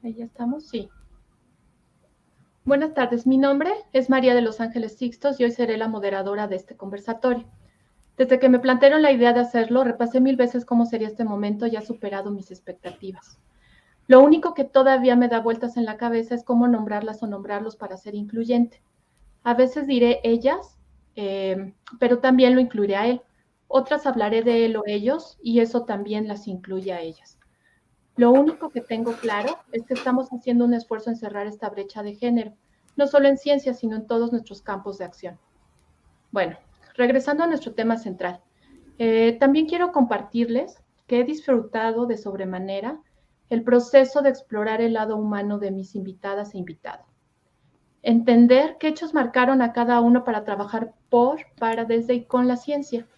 Ahí ya estamos, sí. Buenas tardes, mi nombre es María de los Ángeles Sixtos y hoy seré la moderadora de este conversatorio. Desde que me plantearon la idea de hacerlo, repasé 1000 veces cómo sería este momento y ha superado mis expectativas. Lo único que todavía me da vueltas en la cabeza es cómo nombrarlas o nombrarlos para ser incluyente. A veces diré ellas, pero también lo incluiré a él. Otras hablaré de él o ellos y eso también las incluye a ellas. Lo único que tengo claro es que estamos haciendo un esfuerzo en cerrar esta brecha de género, no solo en ciencia, sino en todos nuestros campos de acción. Bueno, regresando a nuestro tema central, también quiero compartirles que he disfrutado de sobremanera el proceso de explorar el lado humano de mis invitadas e invitados. Entender qué hechos marcaron a cada uno para trabajar por, para, desde y con la ciencia.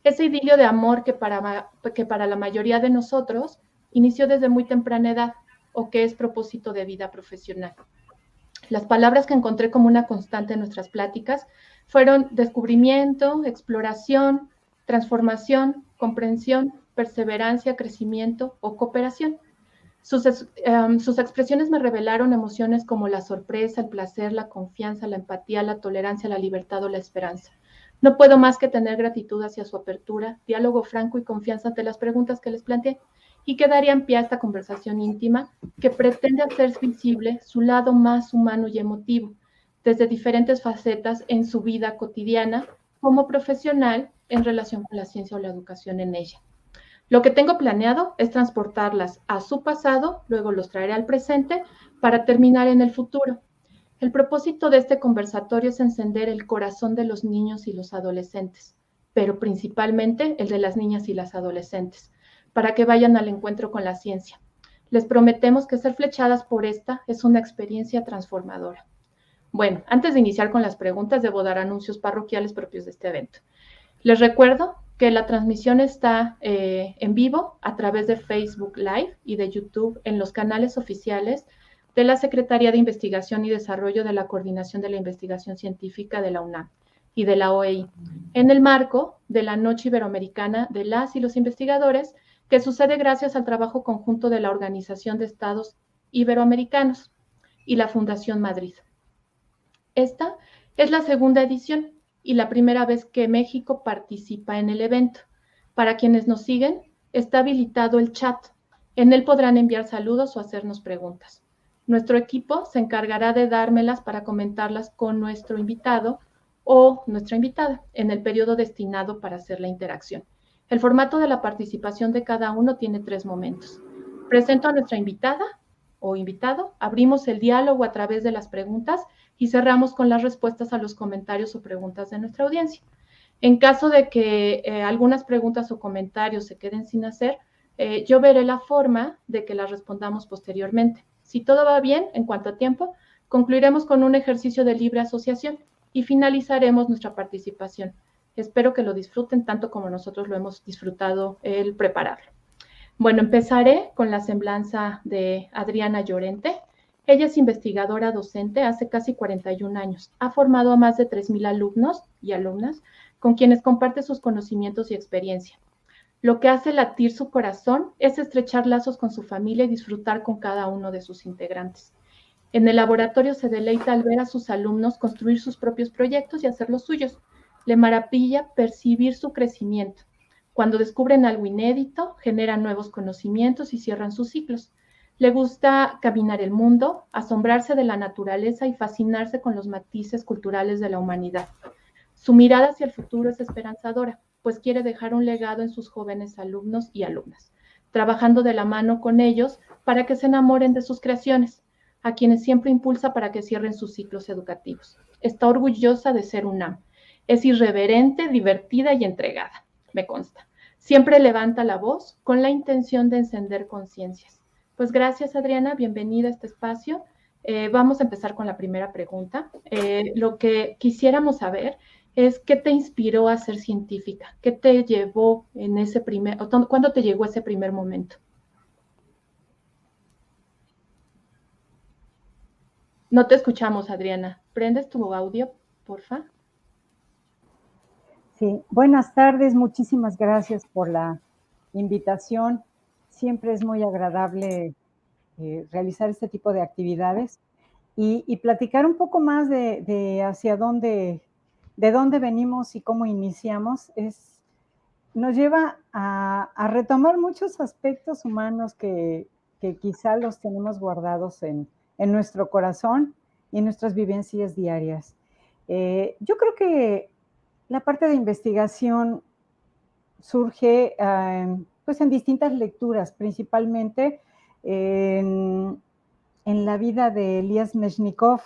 Ese idilio de amor que para la mayoría de nosotros inició desde muy temprana edad o que es propósito de vida profesional. Las palabras que encontré como una constante en nuestras pláticas fueron descubrimiento, exploración, transformación, comprensión, perseverancia, crecimiento o cooperación. Sus expresiones me revelaron emociones como la sorpresa, el placer, la confianza, la empatía, la tolerancia, la libertad o la esperanza. No puedo más que tener gratitud hacia su apertura, diálogo franco y confianza ante las preguntas que les planteé y que darían pie a esta conversación íntima que pretende hacer visible su lado más humano y emotivo, desde diferentes facetas en su vida cotidiana como profesional en relación con la ciencia o la educación en ella. Lo que tengo planeado es transportarlas a su pasado, luego los traeré al presente para terminar en el futuro. El propósito de este conversatorio es encender el corazón de los niños y los adolescentes, pero principalmente el de las niñas y las adolescentes, para que vayan al encuentro con la ciencia. Les prometemos que ser flechadas por esta es una experiencia transformadora. Bueno, antes de iniciar con las preguntas, debo dar anuncios parroquiales propios de este evento. Les recuerdo que la transmisión está en vivo a través de Facebook Live y de YouTube en los canales oficiales de la Secretaría de Investigación y Desarrollo de la Coordinación de la Investigación Científica de la UNAM y de la OEI, en el marco de la Noche Iberoamericana de las y los investigadores, que sucede gracias al trabajo conjunto de la Organización de Estados Iberoamericanos y la Fundación Madrid. Esta es la segunda edición y la primera vez que México participa en el evento. Para quienes nos siguen, está habilitado el chat. En él podrán enviar saludos o hacernos preguntas. Nuestro equipo se encargará de dármelas para comentarlas con nuestro invitado o nuestra invitada en el periodo destinado para hacer la interacción. El formato de la participación de cada uno tiene 3 momentos. Presento a nuestra invitada o invitado, abrimos el diálogo a través de las preguntas y cerramos con las respuestas a los comentarios o preguntas de nuestra audiencia. En caso de que algunas preguntas o comentarios se queden sin hacer, yo veré la forma de que las respondamos posteriormente. Si todo va bien en cuanto a tiempo, concluiremos con un ejercicio de libre asociación y finalizaremos nuestra participación. Espero que lo disfruten tanto como nosotros lo hemos disfrutado el prepararlo. Bueno, empezaré con la semblanza de Adriana Llorente. Ella es investigadora docente hace casi 41 años. Ha formado a más de 3,000 alumnos y alumnas con quienes comparte sus conocimientos y experiencia. Lo que hace latir su corazón es estrechar lazos con su familia y disfrutar con cada uno de sus integrantes. En el laboratorio se deleita al ver a sus alumnos construir sus propios proyectos y hacer los suyos. Le maravilla percibir su crecimiento. Cuando descubren algo inédito, generan nuevos conocimientos y cierran sus ciclos. Le gusta caminar el mundo, asombrarse de la naturaleza y fascinarse con los matices culturales de la humanidad. Su mirada hacia el futuro es esperanzadora, pues quiere dejar un legado en sus jóvenes alumnos y alumnas, trabajando de la mano con ellos para que se enamoren de sus creaciones, a quienes siempre impulsa para que cierren sus ciclos educativos. Está orgullosa de ser UNAM. Es irreverente, divertida y entregada, me consta. Siempre levanta la voz con la intención de encender conciencias. Pues gracias, Adriana, bienvenida a este espacio. Vamos a empezar con la primera pregunta. Lo que quisiéramos saber es qué te inspiró a ser científica, qué te llevó en ese ¿cuándo te llegó ese primer momento? No te escuchamos, Adriana. ¿Prendes tu audio, porfa? Sí, buenas tardes, muchísimas gracias por la invitación. Siempre es muy agradable realizar este tipo de actividades y platicar un poco más de hacia dónde, de dónde venimos y cómo iniciamos. Nos lleva a retomar muchos aspectos humanos que quizá los tenemos guardados en nuestro corazón y en nuestras vivencias diarias. Yo creo que la parte de investigación surge pues en distintas lecturas, principalmente en la vida de Elías Mechnikov,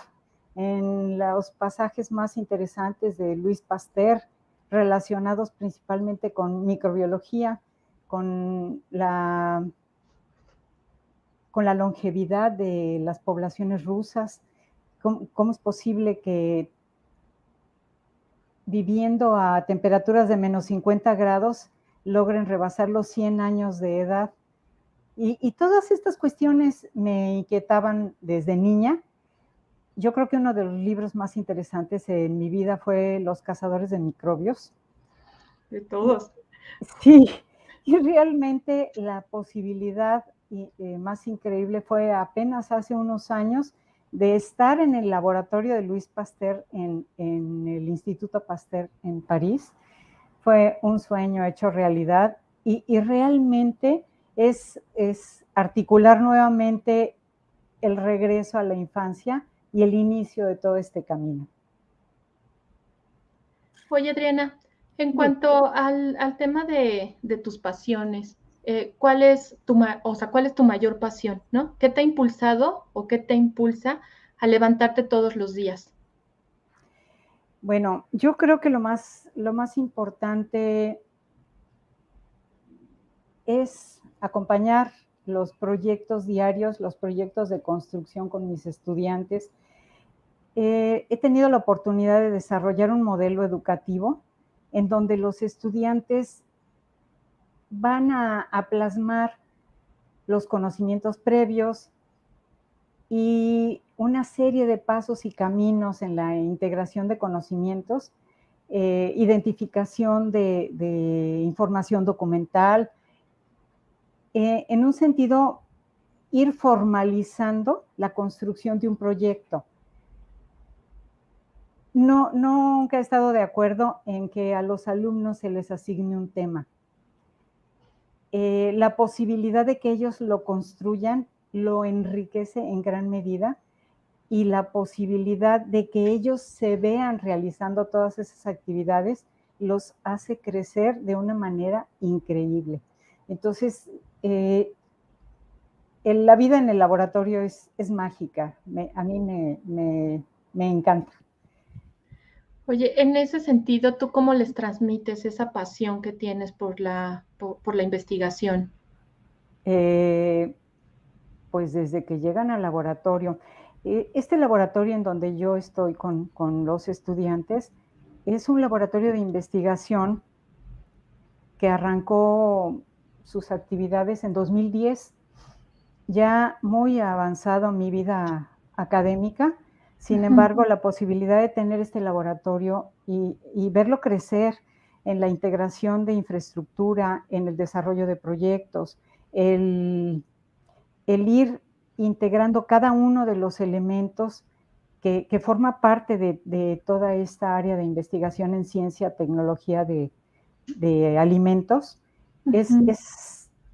en los pasajes más interesantes de Louis Pasteur, relacionados principalmente con microbiología, con la, con la longevidad de las poblaciones rusas. ¿Cómo es posible que viviendo a temperaturas de menos 50 grados logren rebasar los 100 años de edad? Y todas estas cuestiones me inquietaban desde niña. Yo creo que uno de los libros más interesantes en mi vida fue Los cazadores de microbios. De todos. Sí, y realmente la posibilidad más increíble fue apenas hace unos años de estar en el laboratorio de Louis Pasteur en el Instituto Pasteur en París. Fue un sueño hecho realidad y realmente es articular nuevamente el regreso a la infancia y el inicio de todo este camino. Oye, Adriana, en Sí. cuanto al tema de tus pasiones, ¿cuál es o sea, cuál es tu mayor pasión, ¿no? ¿Qué te ha impulsado o qué te impulsa a levantarte todos los días? Bueno, yo creo que lo más importante es acompañar los proyectos diarios, los proyectos de construcción con mis estudiantes. He tenido la oportunidad de desarrollar un modelo educativo en donde los estudiantes van a plasmar los conocimientos previos y una serie de pasos y caminos en la integración de conocimientos, identificación de información documental, en un sentido, ir formalizando la construcción de un proyecto. No, nunca he estado de acuerdo en que a los alumnos se les asigne un tema. La posibilidad de que ellos lo construyan lo enriquece en gran medida y la posibilidad de que ellos se vean realizando todas esas actividades los hace crecer de una manera increíble. Entonces, la vida en el laboratorio es mágica, a mí me encanta. Oye, en ese sentido, ¿tú cómo les transmites esa pasión que tienes por la investigación? Eh, pues desde que llegan al laboratorio. Este laboratorio en donde yo estoy con los estudiantes es un laboratorio de investigación que arrancó sus actividades en 2010, ya muy avanzado mi vida académica. Sin embargo, la posibilidad de tener este laboratorio y verlo crecer en la integración de infraestructura, en el desarrollo de proyectos, el el ir integrando cada uno de los elementos que forma parte de toda esta área de investigación en ciencia, tecnología de alimentos,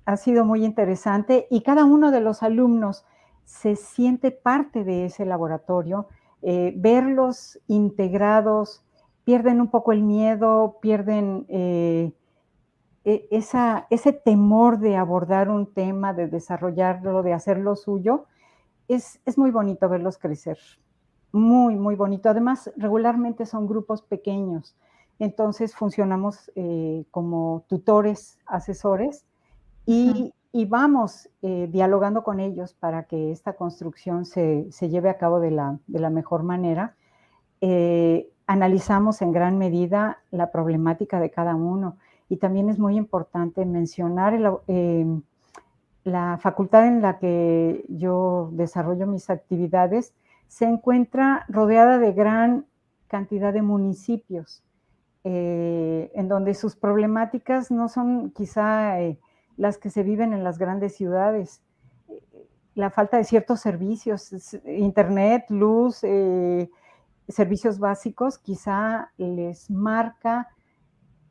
ha sido muy interesante y cada uno de los alumnos se siente parte de ese laboratorio, verlos integrados, pierden un poco el miedo, pierden ese temor de abordar un tema, de desarrollarlo, de hacerlo suyo, es muy bonito verlos crecer, muy, muy bonito. Además, regularmente son grupos pequeños, entonces funcionamos como tutores, asesores, y vamos dialogando con ellos para que esta construcción se lleve a cabo de la mejor manera. Analizamos en gran medida la problemática de cada uno y también es muy importante mencionar la facultad en la que yo desarrollo mis actividades se encuentra rodeada de gran cantidad de municipios, en donde sus problemáticas no son quizá las que se viven en las grandes ciudades. la falta de ciertos servicios, internet, luz, servicios básicos, quizá les marca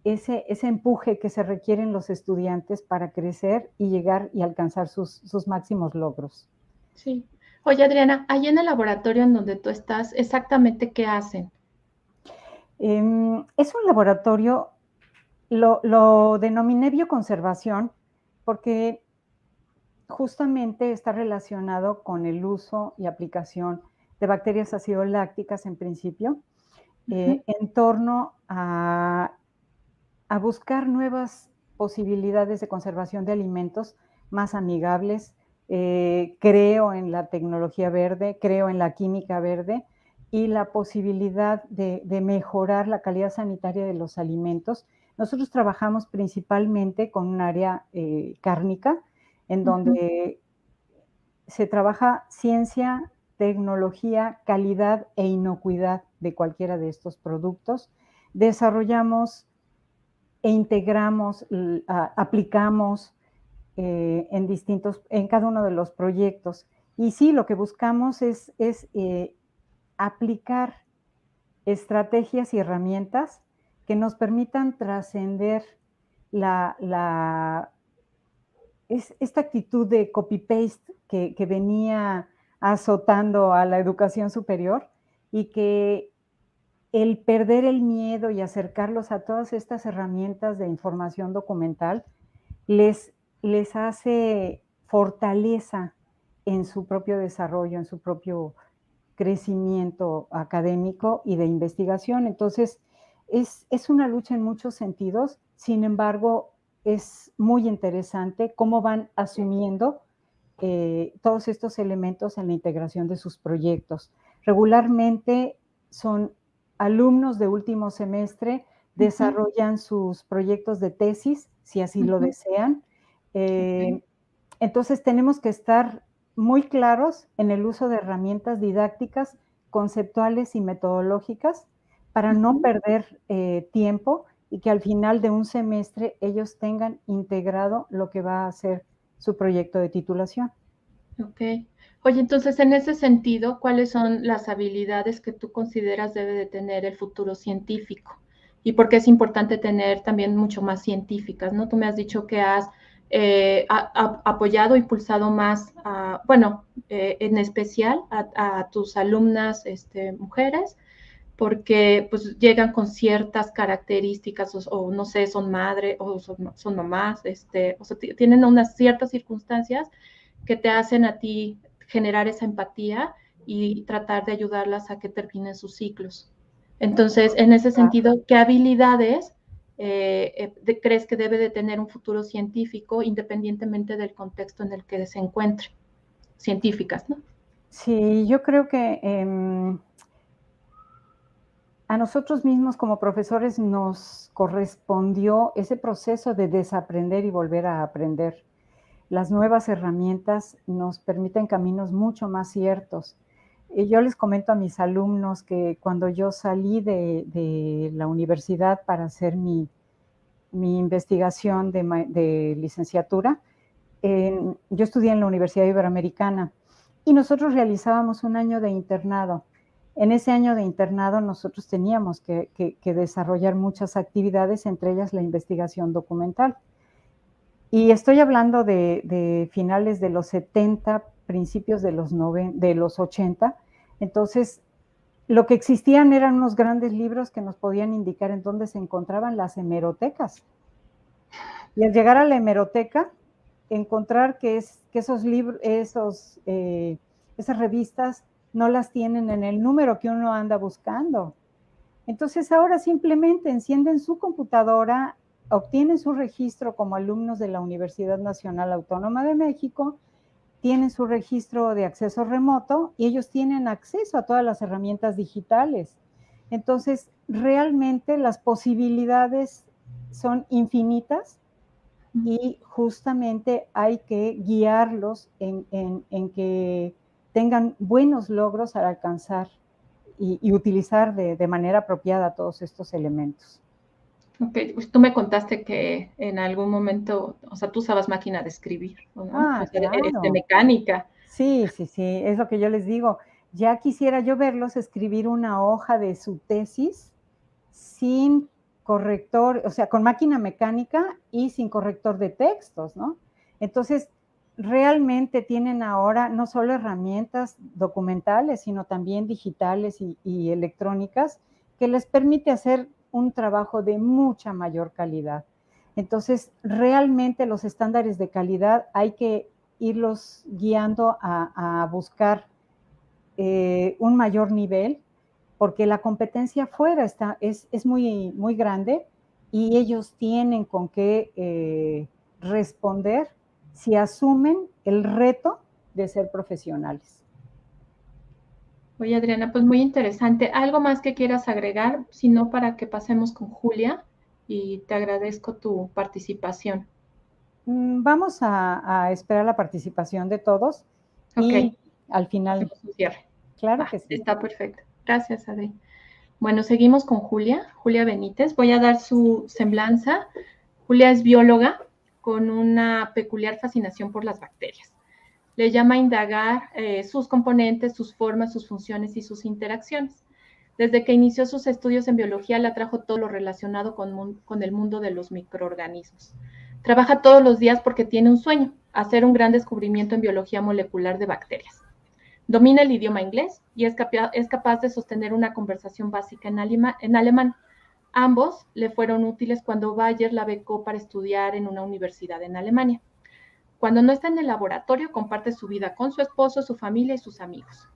ese empuje que se requieren los estudiantes para crecer y llegar y alcanzar sus máximos logros. Sí. Oye, Adriana, ahí en el laboratorio en donde tú estás, ¿exactamente qué hacen? Es un laboratorio, lo denominé bioconservación porque justamente está relacionado con el uso y aplicación de bacterias acidolácticas en principio, en torno a buscar nuevas posibilidades de conservación de alimentos más amigables. Creo en la tecnología verde, creo en la química verde y la posibilidad de mejorar la calidad sanitaria de los alimentos. Nosotros trabajamos principalmente con un área cárnica, en donde se trabaja ciencia, tecnología, calidad e inocuidad de cualquiera de estos productos. Desarrollamos e integramos, aplicamos en cada uno de los proyectos. Y sí, lo que buscamos es aplicar estrategias y herramientas que nos permitan trascender esta actitud de copy-paste que venía azotando a la educación superior y que el perder el miedo y acercarlos a todas estas herramientas de información documental les, les hace fortaleza en su propio desarrollo, en su propio crecimiento académico y de investigación. Entonces, es una lucha en muchos sentidos, sin embargo, es muy interesante cómo van asumiendo todos estos elementos en la integración de sus proyectos. Regularmente son alumnos de último semestre, desarrollan sus proyectos de tesis, si así lo desean. Okay. Entonces tenemos que estar muy claros en el uso de herramientas didácticas, conceptuales y metodológicas para no perder tiempo y que al final de un semestre ellos tengan integrado lo que va a ser su proyecto de titulación. Ok. Oye, entonces, en ese sentido, ¿cuáles son las habilidades que tú consideras debe de tener el futuro científico? Y por qué es importante tener también mucho más científicas, ¿no? Tú me has dicho que has apoyado, impulsado más, bueno, en especial a tus alumnas mujeres, porque pues llegan con ciertas características o no sé, son madre o son mamás, o sea, tienen unas ciertas circunstancias que te hacen a ti generar esa empatía y tratar de ayudarlas a que terminen sus ciclos. Entonces, en ese sentido, ¿qué habilidades crees que debe de tener un futuro científico independientemente del contexto en el que se encuentre? Científicas, ¿no? Sí, yo creo que a nosotros mismos como profesores nos correspondió ese proceso de desaprender y volver a aprender. Las nuevas herramientas nos permiten caminos mucho más ciertos. Y yo les comento a mis alumnos que cuando yo salí de la universidad para hacer mi investigación de licenciatura, yo estudié en la Universidad Iberoamericana y nosotros realizábamos un año de internado. En ese año de internado nosotros teníamos que desarrollar muchas actividades, entre ellas la investigación documental. Y estoy hablando de finales de los 70, principios de los 80. Entonces, lo que existían eran unos grandes libros que nos podían indicar en dónde se encontraban las hemerotecas. Y al llegar a la hemeroteca, encontrar que esos libros, esas revistas no las tienen en el número que uno anda buscando. Entonces ahora simplemente encienden su computadora, obtienen su registro como alumnos de la Universidad Nacional Autónoma de México, tienen su registro de acceso remoto y ellos tienen acceso a todas las herramientas digitales. Entonces, realmente las posibilidades son infinitas y justamente hay que guiarlos en que tengan buenos logros al alcanzar y utilizar de manera apropiada todos estos elementos. Ok, pues tú me contaste que en algún momento, o sea, tú usabas máquina de escribir, ¿no? O sea, Claro. mecánica. Sí, sí, sí, es lo que yo les digo. Ya quisiera yo verlos escribir una hoja de su tesis sin corrector, o sea, con máquina mecánica y sin corrector de textos, ¿no? Entonces, realmente tienen ahora no solo herramientas documentales, sino también digitales y electrónicas que les permite hacer un trabajo de mucha mayor calidad. Entonces, realmente los estándares de calidad hay que irlos guiando a buscar un mayor nivel, porque la competencia afuera es muy, muy grande y ellos tienen con qué responder si asumen el reto de ser profesionales. Oye, Adriana, pues muy interesante. ¿Algo más que quieras agregar? Si no, para que pasemos con Julia y te agradezco tu participación. Vamos a esperar la participación de todos Ok, y al final, hacemos un cierre. claro Va, que sí. está perfecto. Gracias, Adri. Bueno, seguimos con Julia, Julia Benítez. Voy a dar su semblanza. Julia es bióloga con una peculiar fascinación por las bacterias. Le llama a indagar sus componentes, sus formas, sus funciones y sus interacciones. Desde que inició sus estudios en biología, le atrajo todo lo relacionado con el mundo de los microorganismos. Trabaja todos los días porque tiene un sueño, hacer un gran descubrimiento en biología molecular de bacterias. Domina el idioma inglés y es capaz de sostener una conversación básica en alemán. Ambos le fueron útiles cuando Bayer la becó para estudiar en una universidad en Alemania. Cuando no está en el laboratorio, comparte su vida con su esposo, su familia y sus amigos.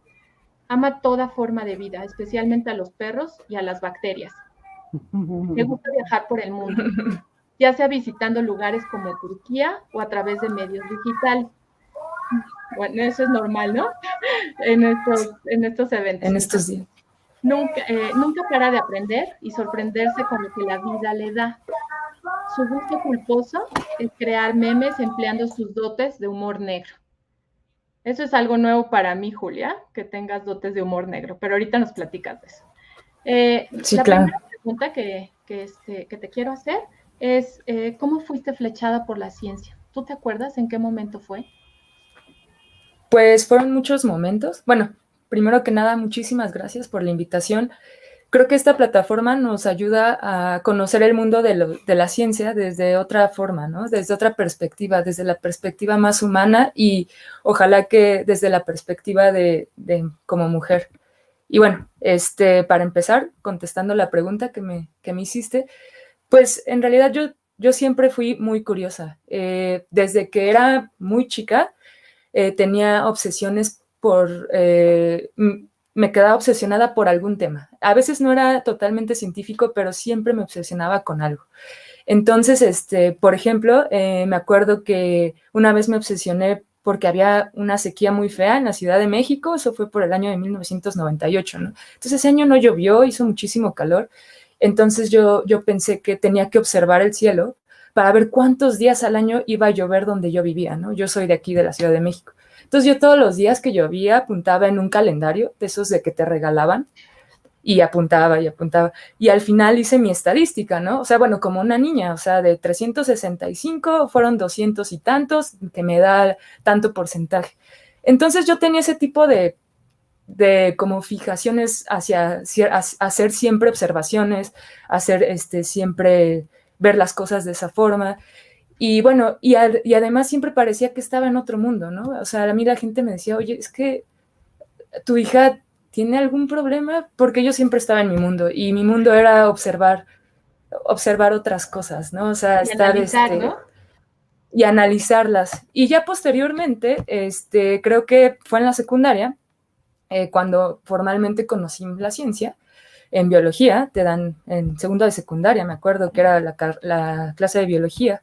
Ama toda forma de vida, especialmente a los perros y a las bacterias. Le gusta viajar por el mundo, ya sea visitando lugares como Turquía o a través de medios digitales. Bueno, eso es normal, ¿no? En estos eventos. En estos días. Nunca para de aprender y sorprenderse con lo que la vida le da. Su gusto culposo es crear memes empleando sus dotes de humor negro. Eso es algo nuevo para mí, Julia, que tengas dotes de humor negro, pero ahorita nos platicas de eso. Sí, La claro. primera pregunta que te quiero hacer es, ¿cómo fuiste flechada por la ciencia? ¿Tú te acuerdas en qué momento fue? Pues fueron muchos momentos. Bueno, primero que nada, muchísimas gracias por la invitación. Creo que esta plataforma nos ayuda a conocer el mundo de la ciencia desde otra forma, ¿no? Desde otra perspectiva, desde la perspectiva más humana y ojalá que desde la perspectiva de como mujer. Y bueno, para empezar, contestando la pregunta que me hiciste, pues en realidad yo siempre fui muy curiosa. Desde que era muy chica, tenía obsesiones me quedaba obsesionada por algún tema. A veces no era totalmente científico, pero siempre me obsesionaba con algo. Entonces, por ejemplo, me acuerdo que una vez me obsesioné porque había una sequía muy fea en la Ciudad de México, eso fue por el año de 1998, ¿no? Entonces ese año no llovió, hizo muchísimo calor, entonces yo pensé que tenía que observar el cielo para ver cuántos días al año iba a llover donde yo vivía, ¿no? Yo soy de aquí, de la Ciudad de México. Entonces yo todos los días que llovía apuntaba en un calendario de esos de que te regalaban y apuntaba y apuntaba. Y al final hice mi estadística, ¿no? O sea, bueno, como una niña, o sea, de 365 fueron 200 y tantos, que me da tanto porcentaje. Entonces yo tenía ese tipo de como fijaciones hacia hacer siempre observaciones, hacer siempre ver las cosas de esa forma. Y bueno, y además siempre parecía que estaba en otro mundo, ¿no? O sea, a mí la gente me decía, oye, es que tu hija tiene algún problema, porque yo siempre estaba en mi mundo y mi mundo era observar otras cosas, ¿no? O sea, Y estar analizar, ¿no? y analizarlas. Y ya posteriormente, creo que fue en la secundaria, cuando formalmente conocí la ciencia. En biología, te dan en segundo de secundaria, me acuerdo que era la clase de biología.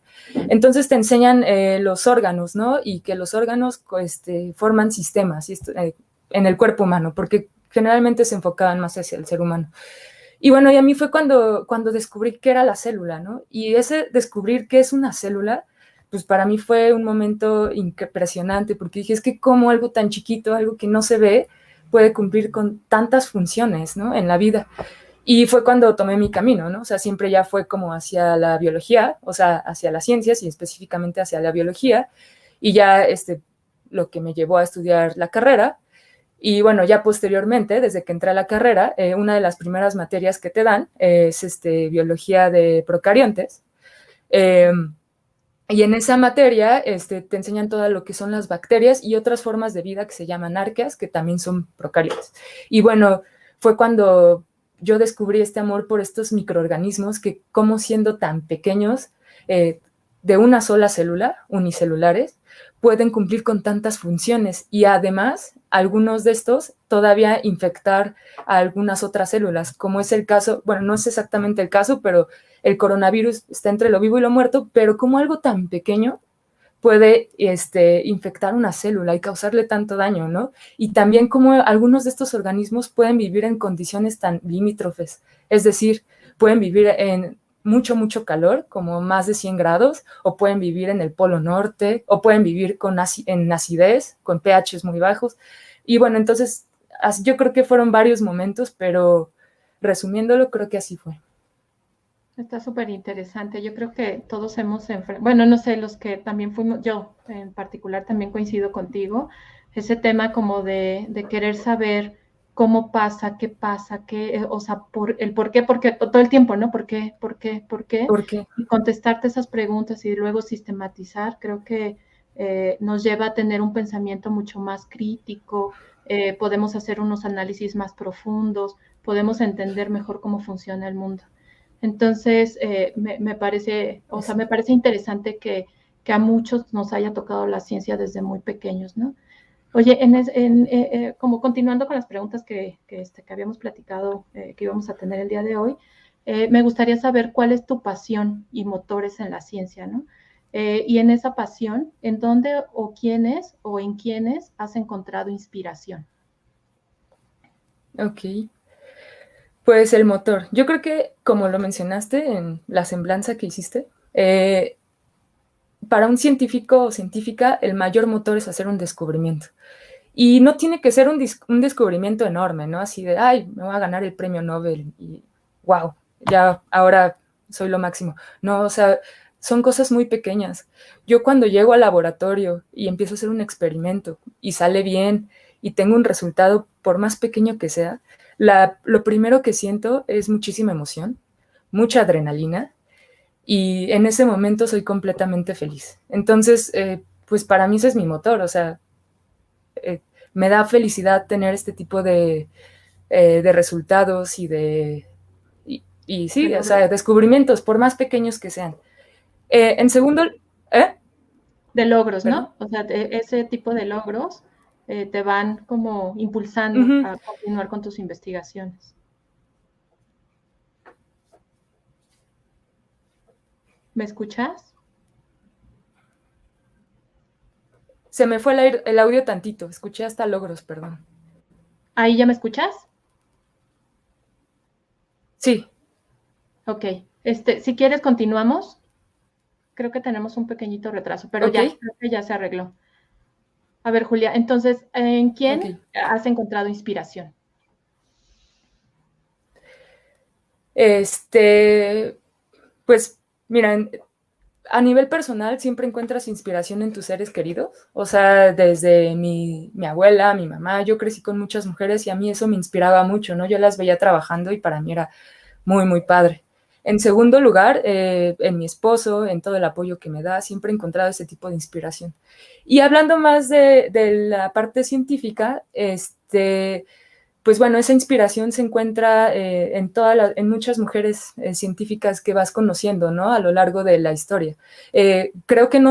Entonces te enseñan los órganos, ¿no? Y que los órganos forman sistemas en el cuerpo humano, porque generalmente se enfocaban más hacia el ser humano. Y bueno, y a mí fue cuando descubrí qué era la célula, ¿no? Y ese descubrir qué es una célula, pues para mí fue un momento impresionante, porque dije, es que como algo tan chiquito, algo que no se ve, puede cumplir con tantas funciones, ¿no? En la vida. Y fue cuando tomé mi camino, ¿no? O sea, siempre ya fue como hacia la biología, o sea, hacia las ciencias y específicamente hacia la biología. Y ya, lo que me llevó a estudiar la carrera. Y bueno, ya posteriormente, desde que entré a la carrera, una de las primeras materias que te dan es biología de procariontes. Y en esa materia te enseñan todo lo que son las bacterias y otras formas de vida que se llaman arqueas, que también son procariontes. Y bueno, fue cuando yo descubrí este amor por estos microorganismos que, como siendo tan pequeños, de una sola célula, unicelulares, pueden cumplir con tantas funciones y además algunos de estos todavía infectar a algunas otras células, como es el caso, bueno, no es exactamente el caso, pero el coronavirus está entre lo vivo y lo muerto, pero como algo tan pequeño puede infectar una célula y causarle tanto daño, ¿no? Y también como algunos de estos organismos pueden vivir en condiciones tan limítrofes, es decir, pueden vivir en mucho calor, como más de 100 grados, o pueden vivir en el Polo Norte, o pueden vivir en acidez, con pHs muy bajos. Y bueno, entonces yo creo que fueron varios momentos, pero resumiéndolo, creo que así fue. Está súper interesante. Yo creo que todos hemos enfrentado, bueno, no sé, los que también fuimos, yo en particular también coincido contigo, ese tema como de querer saber cómo pasa, qué, o sea, el por qué, porque todo el tiempo, ¿no? ¿Por qué? ¿Por qué? Y contestarte esas preguntas y luego sistematizar, creo que nos lleva a tener un pensamiento mucho más crítico, podemos hacer unos análisis más profundos, podemos entender mejor cómo funciona el mundo. Entonces, me parece, o sea, me parece interesante que a muchos nos haya tocado la ciencia desde muy pequeños, ¿no? Oye, como continuando con las preguntas que habíamos platicado, que íbamos a tener el día de hoy, me gustaría saber cuál es tu pasión y motores en la ciencia, ¿no? Y en esa pasión, ¿en dónde o quiénes o en quiénes has encontrado inspiración? Ok. Pues el motor. Yo creo que, como lo mencionaste en la semblanza que hiciste, para un científico o científica, el mayor motor es hacer un descubrimiento. Y no tiene que ser un descubrimiento enorme, ¿no? Así de, ay, me voy a ganar el premio Nobel y wow, ya ahora soy lo máximo. No, o sea, son cosas muy pequeñas. Yo cuando llego al laboratorio y empiezo a hacer un experimento y sale bien y tengo un resultado, por más pequeño que sea, lo primero que siento es muchísima emoción, mucha adrenalina y en ese momento soy completamente feliz. Entonces, pues para mí ese es mi motor, o sea, eh, me da felicidad tener este tipo de resultados y sí, o sea, descubrimientos, por más pequeños que sean. En segundo, ¿eh? De logros, ¿Perdón? ¿no? O sea, ese tipo de logros te van como impulsando Uh-huh. a continuar con tus investigaciones. ¿Me escuchas? Se me fue el audio tantito, escuché hasta logros, perdón. ¿Ahí ya me escuchas? Sí. Ok. Si quieres, continuamos. Creo que tenemos un pequeñito retraso, pero Ok. ya, creo que ya se arregló. A ver, Julia, entonces, ¿en quién Okay. has encontrado inspiración? Pues, mira, a nivel personal siempre encuentras inspiración en tus seres queridos. O sea, desde mi abuela, mi mamá, yo crecí con muchas mujeres y a mí eso me inspiraba mucho, ¿no? Yo las veía trabajando y para mí era muy padre. En segundo lugar, en mi esposo, en todo el apoyo que me da, siempre he encontrado ese tipo de inspiración. Y hablando más de la parte científica, pues bueno, esa inspiración se encuentra en muchas mujeres científicas que vas conociendo, ¿no? A lo largo de la historia. Creo que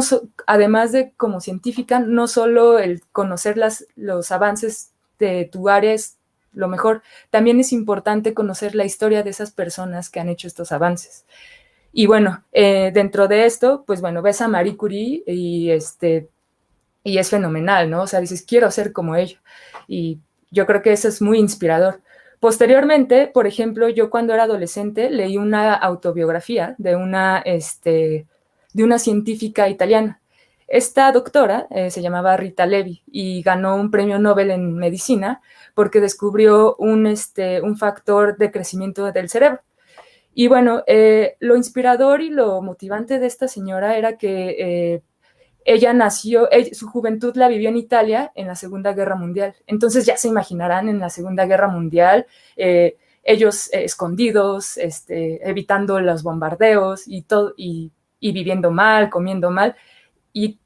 además de como científica, no solo el conocer los avances de tu área es lo mejor, también es importante conocer la historia de esas personas que han hecho estos avances. Y bueno, dentro de esto, pues bueno, ves a Marie Curie y es fenomenal, ¿no? O sea, dices, quiero ser como ella. Y yo creo que eso es muy inspirador. Posteriormente, por ejemplo, yo cuando era adolescente leí una autobiografía de una científica italiana. Esta doctora se llamaba Rita Levi y ganó un premio Nobel en medicina porque descubrió un factor de crecimiento del cerebro. Y bueno, lo inspirador y lo motivante de esta señora era que ella nació, su juventud la vivió en Italia en la Segunda Guerra Mundial. Entonces ya se imaginarán en la Segunda Guerra Mundial, ellos escondidos, evitando los bombardeos y, todo, y viviendo mal, comiendo mal. Y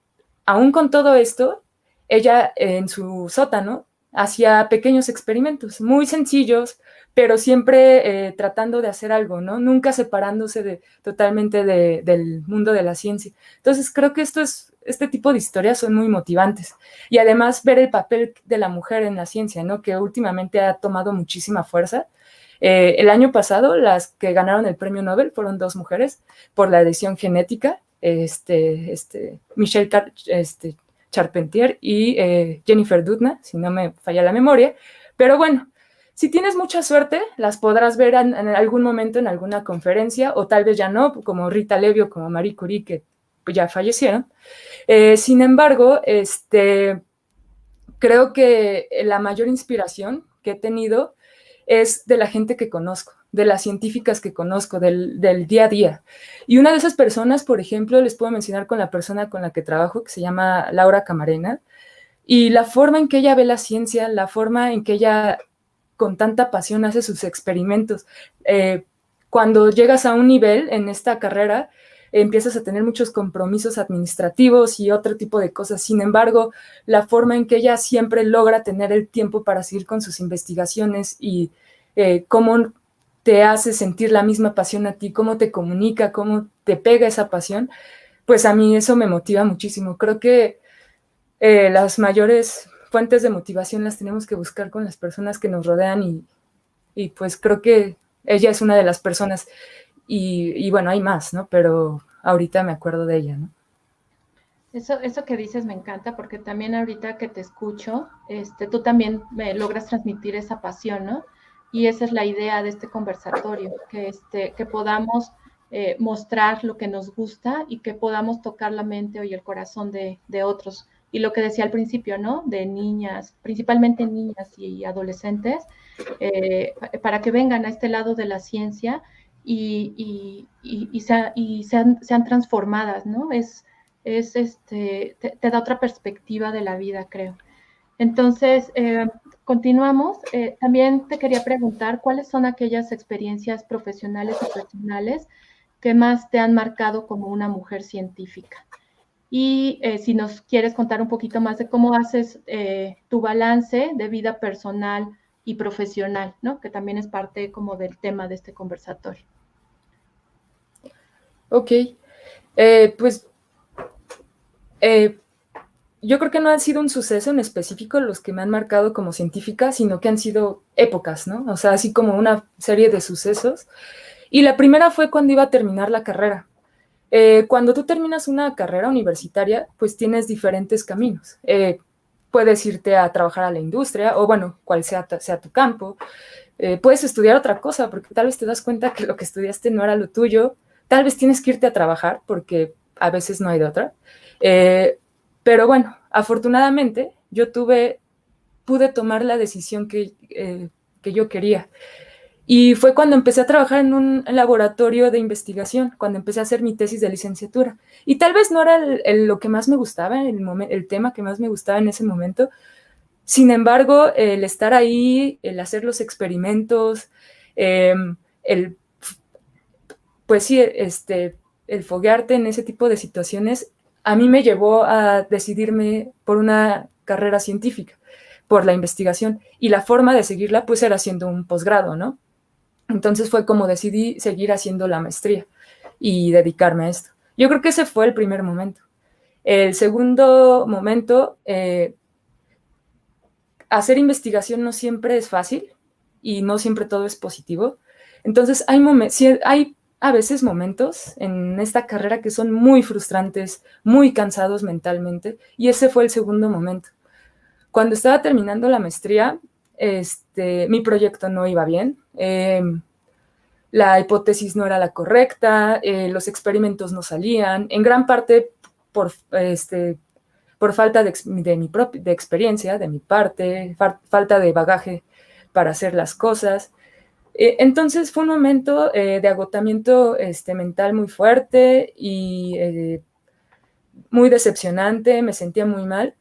aún con todo esto, ella en su sótano hacía pequeños experimentos muy sencillos, pero siempre tratando de hacer algo, ¿no? Nunca separándose totalmente del mundo de la ciencia. Entonces creo que este tipo de historias son muy motivantes. Y además ver el papel de la mujer en la ciencia, ¿no? Que últimamente ha tomado muchísima fuerza. El año pasado, las que ganaron el premio Nobel fueron 2 mujeres por la edición genética, Michelle Charpentier y Jennifer Doudna, si no me falla la memoria. Pero bueno, si tienes mucha suerte, las podrás ver en algún momento en alguna conferencia, o tal vez ya no, como Rita Levi o como Marie Curie, que ya fallecieron. Sin embargo, creo que la mayor inspiración que he tenido es de la gente que conozco, de las científicas que conozco, del día a día. Y una de esas personas, por ejemplo, les puedo mencionar con la persona con la que trabajo, que se llama Laura Camarena, y la forma en que ella ve la ciencia, la forma en que ella con tanta pasión hace sus experimentos. Cuando llegas a un nivel en esta carrera, empiezas a tener muchos compromisos administrativos y otro tipo de cosas. Sin embargo, la forma en que ella siempre logra tener el tiempo para seguir con sus investigaciones y cómo te hace sentir la misma pasión a ti, cómo te comunica, cómo te pega esa pasión, pues a mí eso me motiva muchísimo. Creo que las mayores fuentes de motivación las tenemos que buscar con las personas que nos rodean y pues creo que ella es una de las personas y bueno, hay más, ¿no? Pero ahorita me acuerdo de ella, ¿no? Eso que dices me encanta porque también ahorita que te escucho, tú también me logras transmitir esa pasión, ¿no? Y esa es la idea de este conversatorio, que podamos mostrar lo que nos gusta y que podamos tocar la mente y el corazón de otros. Y lo que decía al principio, ¿no? De niñas, principalmente niñas y adolescentes, para que vengan a este lado de la ciencia y sean transformadas, ¿no? Te da otra perspectiva de la vida, creo. Entonces, continuamos. También te quería preguntar, ¿cuáles son aquellas experiencias profesionales y personales que más te han marcado como una mujer científica? Y si nos quieres contar un poquito más de cómo haces tu balance de vida personal y profesional, ¿no? Que también es parte como del tema de este conversatorio. Ok, pues yo creo que no han sido un suceso en específico los que me han marcado como científica, sino que han sido épocas, ¿no? O sea, así como una serie de sucesos. Y la primera fue cuando iba a terminar la carrera. Cuando tú terminas una carrera universitaria, pues tienes diferentes caminos. Puedes irte a trabajar a la industria o, bueno, cual sea tu campo. Puedes estudiar otra cosa porque tal vez te das cuenta que lo que estudiaste no era lo tuyo. Tal vez tienes que irte a trabajar porque a veces no hay de otra. Pero bueno, afortunadamente yo pude tomar la decisión que yo quería. Y fue cuando empecé a trabajar en un laboratorio de investigación, cuando empecé a hacer mi tesis de licenciatura. Y tal vez no era lo que más me gustaba, el tema que más me gustaba en ese momento. Sin embargo, el estar ahí, el hacer los experimentos, pues sí, el foguearte en ese tipo de situaciones, a mí me llevó a decidirme por una carrera científica, por la investigación. Y la forma de seguirla, pues, era haciendo un posgrado, ¿no? Entonces fue como decidí seguir haciendo la maestría y dedicarme a esto. Yo creo que ese fue el primer momento. El segundo momento, hacer investigación no siempre es fácil y no siempre todo es positivo. Entonces hay a veces momentos en esta carrera que son muy frustrantes, muy cansados mentalmente, y ese fue el segundo momento. Cuando estaba terminando la maestría, mi proyecto no iba bien. La hipótesis no era la correcta, los experimentos no salían, en gran parte por falta de experiencia, de mi parte, falta de bagaje para hacer las cosas. Entonces fue un momento de agotamiento mental muy fuerte y muy decepcionante, me sentía muy mal.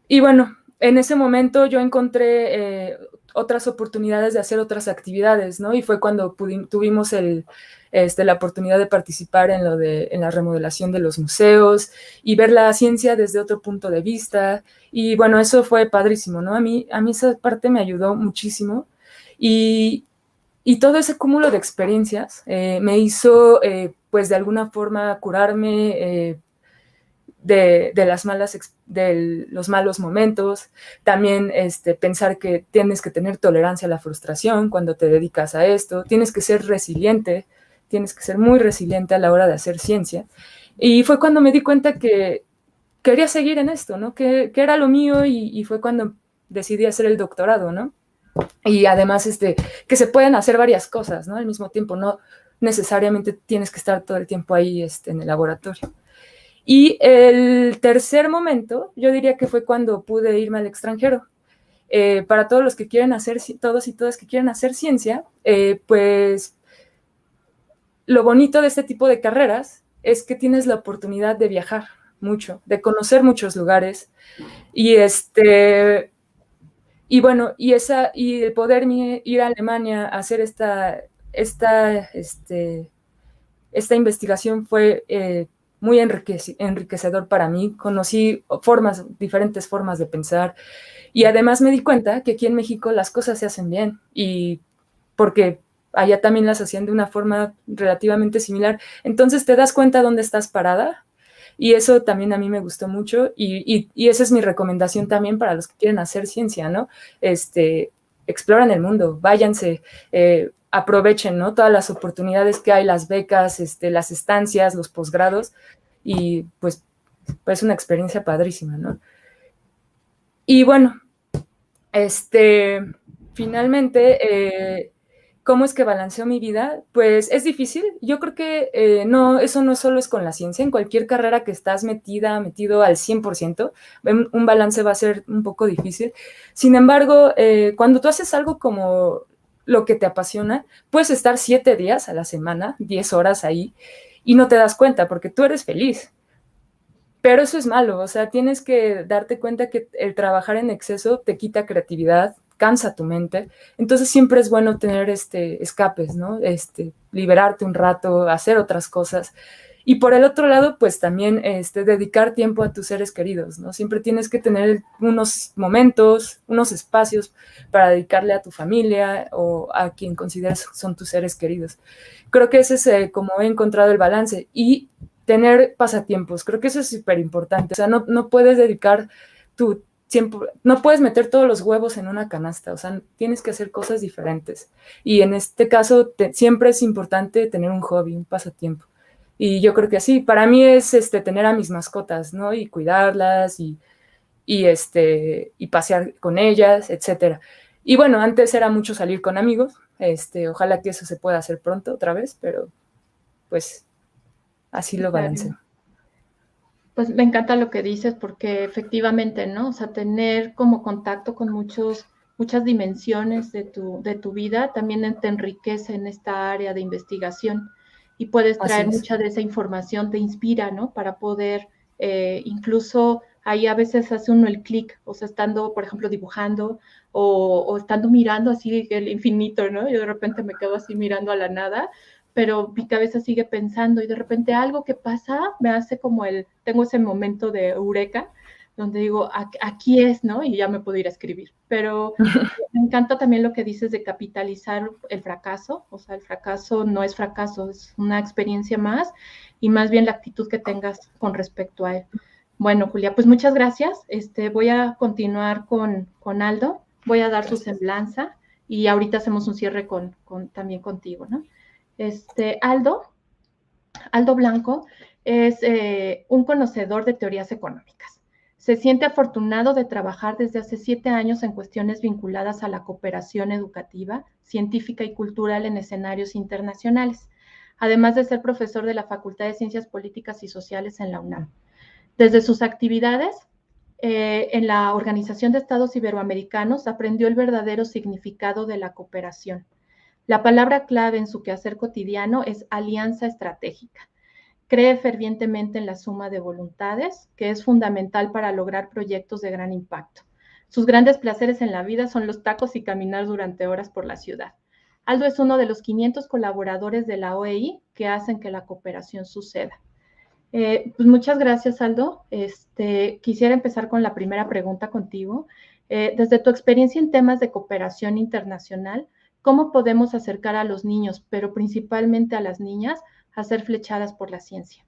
Y bueno, en ese momento yo encontré otras oportunidades de hacer otras actividades, ¿no? Y fue cuando tuvimos la oportunidad de participar en la remodelación de los museos y ver la ciencia desde otro punto de vista. Y bueno, eso fue padrísimo, ¿no? A mí esa parte me ayudó muchísimo. Y, y todo ese cúmulo de experiencias me hizo, pues de alguna forma, curarme de los malos momentos. También pensar que tienes que tener tolerancia a la frustración cuando te dedicas a esto. Tienes que ser resiliente, tienes que ser muy resiliente a la hora de hacer ciencia. Y fue cuando me di cuenta que quería seguir en esto, ¿no? Que era lo mío y fue cuando decidí hacer el doctorado, ¿no? Y además, que se pueden hacer varias cosas, ¿no? Al mismo tiempo, no necesariamente tienes que estar todo el tiempo ahí, en el laboratorio. Y el tercer momento, yo diría que fue cuando pude irme al extranjero. Para todos los que quieren hacer, todos y todas que quieren hacer ciencia, pues lo bonito de este tipo de carreras es que tienes la oportunidad de viajar mucho, de conocer muchos lugares y y bueno, y el poder ir a Alemania a hacer esta, esta investigación fue muy enriquecedor para mí. Conocí diferentes formas de pensar y además me di cuenta que aquí en México las cosas se hacen bien y porque allá también las hacían de una forma relativamente similar. Entonces te das cuenta dónde estás parada y eso también a mí me gustó mucho y esa es mi recomendación también para los que quieren hacer ciencia, ¿no? Exploran el mundo, váyanse, aprovechen, ¿no? Todas las oportunidades que hay, las becas, las estancias, los posgrados y pues una experiencia padrísima, ¿no? Y bueno, finalmente, ¿cómo es que balanceo mi vida? Pues es difícil. Yo creo que no, eso no solo es con la ciencia. En cualquier carrera que estás metido al 100%, un balance va a ser un poco difícil. Sin embargo, cuando tú haces algo como lo que te apasiona, puedes estar 7 días a la semana, 10 horas ahí, y no te das cuenta porque tú eres feliz. Pero eso es malo, o sea, tienes que darte cuenta que el trabajar en exceso te quita creatividad, cansa tu mente, entonces siempre es bueno tener escapes, ¿no? Liberarte un rato, hacer otras cosas. Y por el otro lado, pues también dedicar tiempo a tus seres queridos, ¿no? Siempre tienes que tener unos momentos, unos espacios para dedicarle a tu familia o a quien consideres son tus seres queridos. Creo que ese es como he encontrado el balance. Y tener pasatiempos, creo que eso es súper importante. O sea, no puedes dedicar tu tiempo, no puedes meter todos los huevos en una canasta, o sea, tienes que hacer cosas diferentes. Y en este caso, siempre es importante tener un hobby, un pasatiempo. Y yo creo que así, para mí es tener a mis mascotas, ¿no? Y cuidarlas y pasear con ellas, etcétera. Y bueno, antes era mucho salir con amigos, ojalá que eso se pueda hacer pronto otra vez, pero pues así lo balanceo. Pues me encanta lo que dices porque efectivamente, ¿no? O sea, tener como contacto con muchas dimensiones de tu vida también te enriquece en esta área de investigación y puedes traer mucha de esa información, te inspira, ¿no? Para poder incluso ahí a veces hace uno el clic, o sea, estando, por ejemplo, dibujando o estando mirando así el infinito, ¿no? Yo de repente me quedo así mirando a la nada, pero mi cabeza sigue pensando y de repente algo que pasa me hace como tengo ese momento de eureka, donde digo, aquí es, ¿no? Y ya me puedo ir a escribir. Pero me encanta también lo que dices de capitalizar el fracaso, o sea, el fracaso no es fracaso, es una experiencia más y más bien la actitud que tengas con respecto a él. Bueno, Julia, pues muchas gracias. Voy a continuar con Aldo, voy a dar su semblanza y ahorita hacemos un cierre también contigo, ¿no? Aldo Blanco es un conocedor de teorías económicas. Se siente afortunado de trabajar desde hace 7 años en cuestiones vinculadas a la cooperación educativa, científica y cultural en escenarios internacionales, además de ser profesor de la Facultad de Ciencias Políticas y Sociales en la UNAM. Desde sus actividades en la Organización de Estados Iberoamericanos aprendió el verdadero significado de la cooperación. La palabra clave en su quehacer cotidiano es alianza estratégica. cree fervientemente en la suma de voluntades, que es fundamental para lograr proyectos de gran impacto. Sus grandes placeres en la vida son los tacos y caminar durante horas por la ciudad. Aldo es uno de los 500 colaboradores de la OEI que hacen que la cooperación suceda. Pues muchas gracias, Aldo. Quisiera empezar con la primera pregunta contigo. Desde tu experiencia en temas de cooperación internacional, ¿cómo podemos acercar a los niños, pero principalmente a las niñas, a ser flechadas por la ciencia?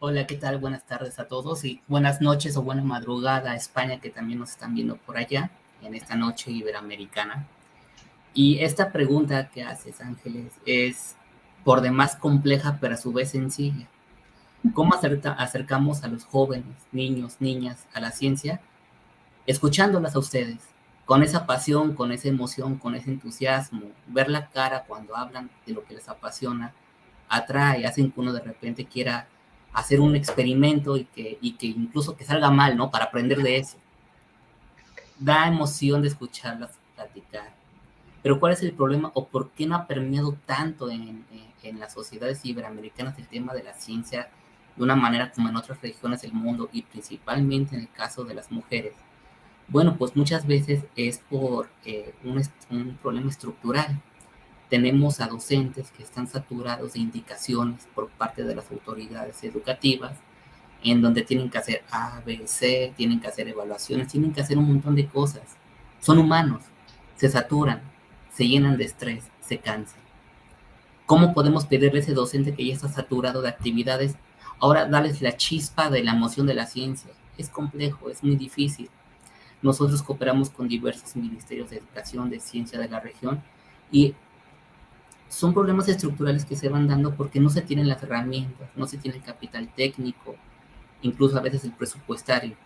Hola, ¿qué tal? Buenas tardes a todos y buenas noches o buena madrugada a España, que también nos están viendo por allá en esta noche iberoamericana. Y esta pregunta que haces, Ángeles, es por demás compleja, pero a su vez sencilla. ¿Cómo acercamos a los jóvenes, niños, niñas, a la ciencia? Escuchándolas a ustedes, con esa pasión, con esa emoción, con ese entusiasmo. Ver la cara cuando hablan de lo que les apasiona, atrae, hacen que uno de repente quiera hacer un experimento y que incluso que salga mal, ¿no? Para aprender de eso. Da emoción de escucharlas platicar. Pero ¿cuál es el problema o por qué no ha permeado tanto en las sociedades iberoamericanas el tema de la ciencia de una manera como en otras regiones del mundo y principalmente en el caso de las mujeres? Bueno, pues muchas veces es por un problema estructural. Tenemos a docentes que están saturados de indicaciones por parte de las autoridades educativas, en donde tienen que hacer A, B, C, tienen que hacer evaluaciones, tienen que hacer un montón de cosas. Son humanos, se saturan, se llenan de estrés, se cansan. ¿Cómo podemos pedirle a ese docente que ya está saturado de actividades, ahora darles la chispa de la emoción de la ciencia? Es complejo, es muy difícil. Nosotros cooperamos con diversos ministerios de educación, de ciencia de la región, y son problemas estructurales que se van dando porque no se tienen las herramientas, no se tiene el capital técnico, incluso a veces el presupuestario,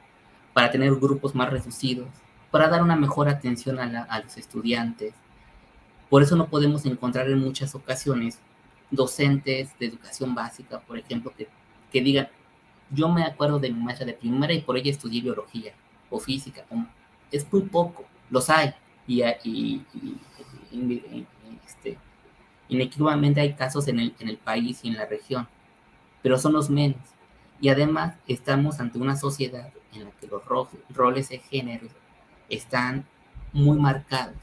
para tener grupos más reducidos, para dar una mejor atención a los estudiantes. Por eso no podemos encontrar en muchas ocasiones docentes de educación básica, por ejemplo, que digan, yo me acuerdo de mi maestra de primaria y por ella estudié biología o física. Es muy poco, los hay, inequívocamente hay casos en el país y en la región, pero son los menos. Y además estamos ante una sociedad en la que los roles de género están muy marcados,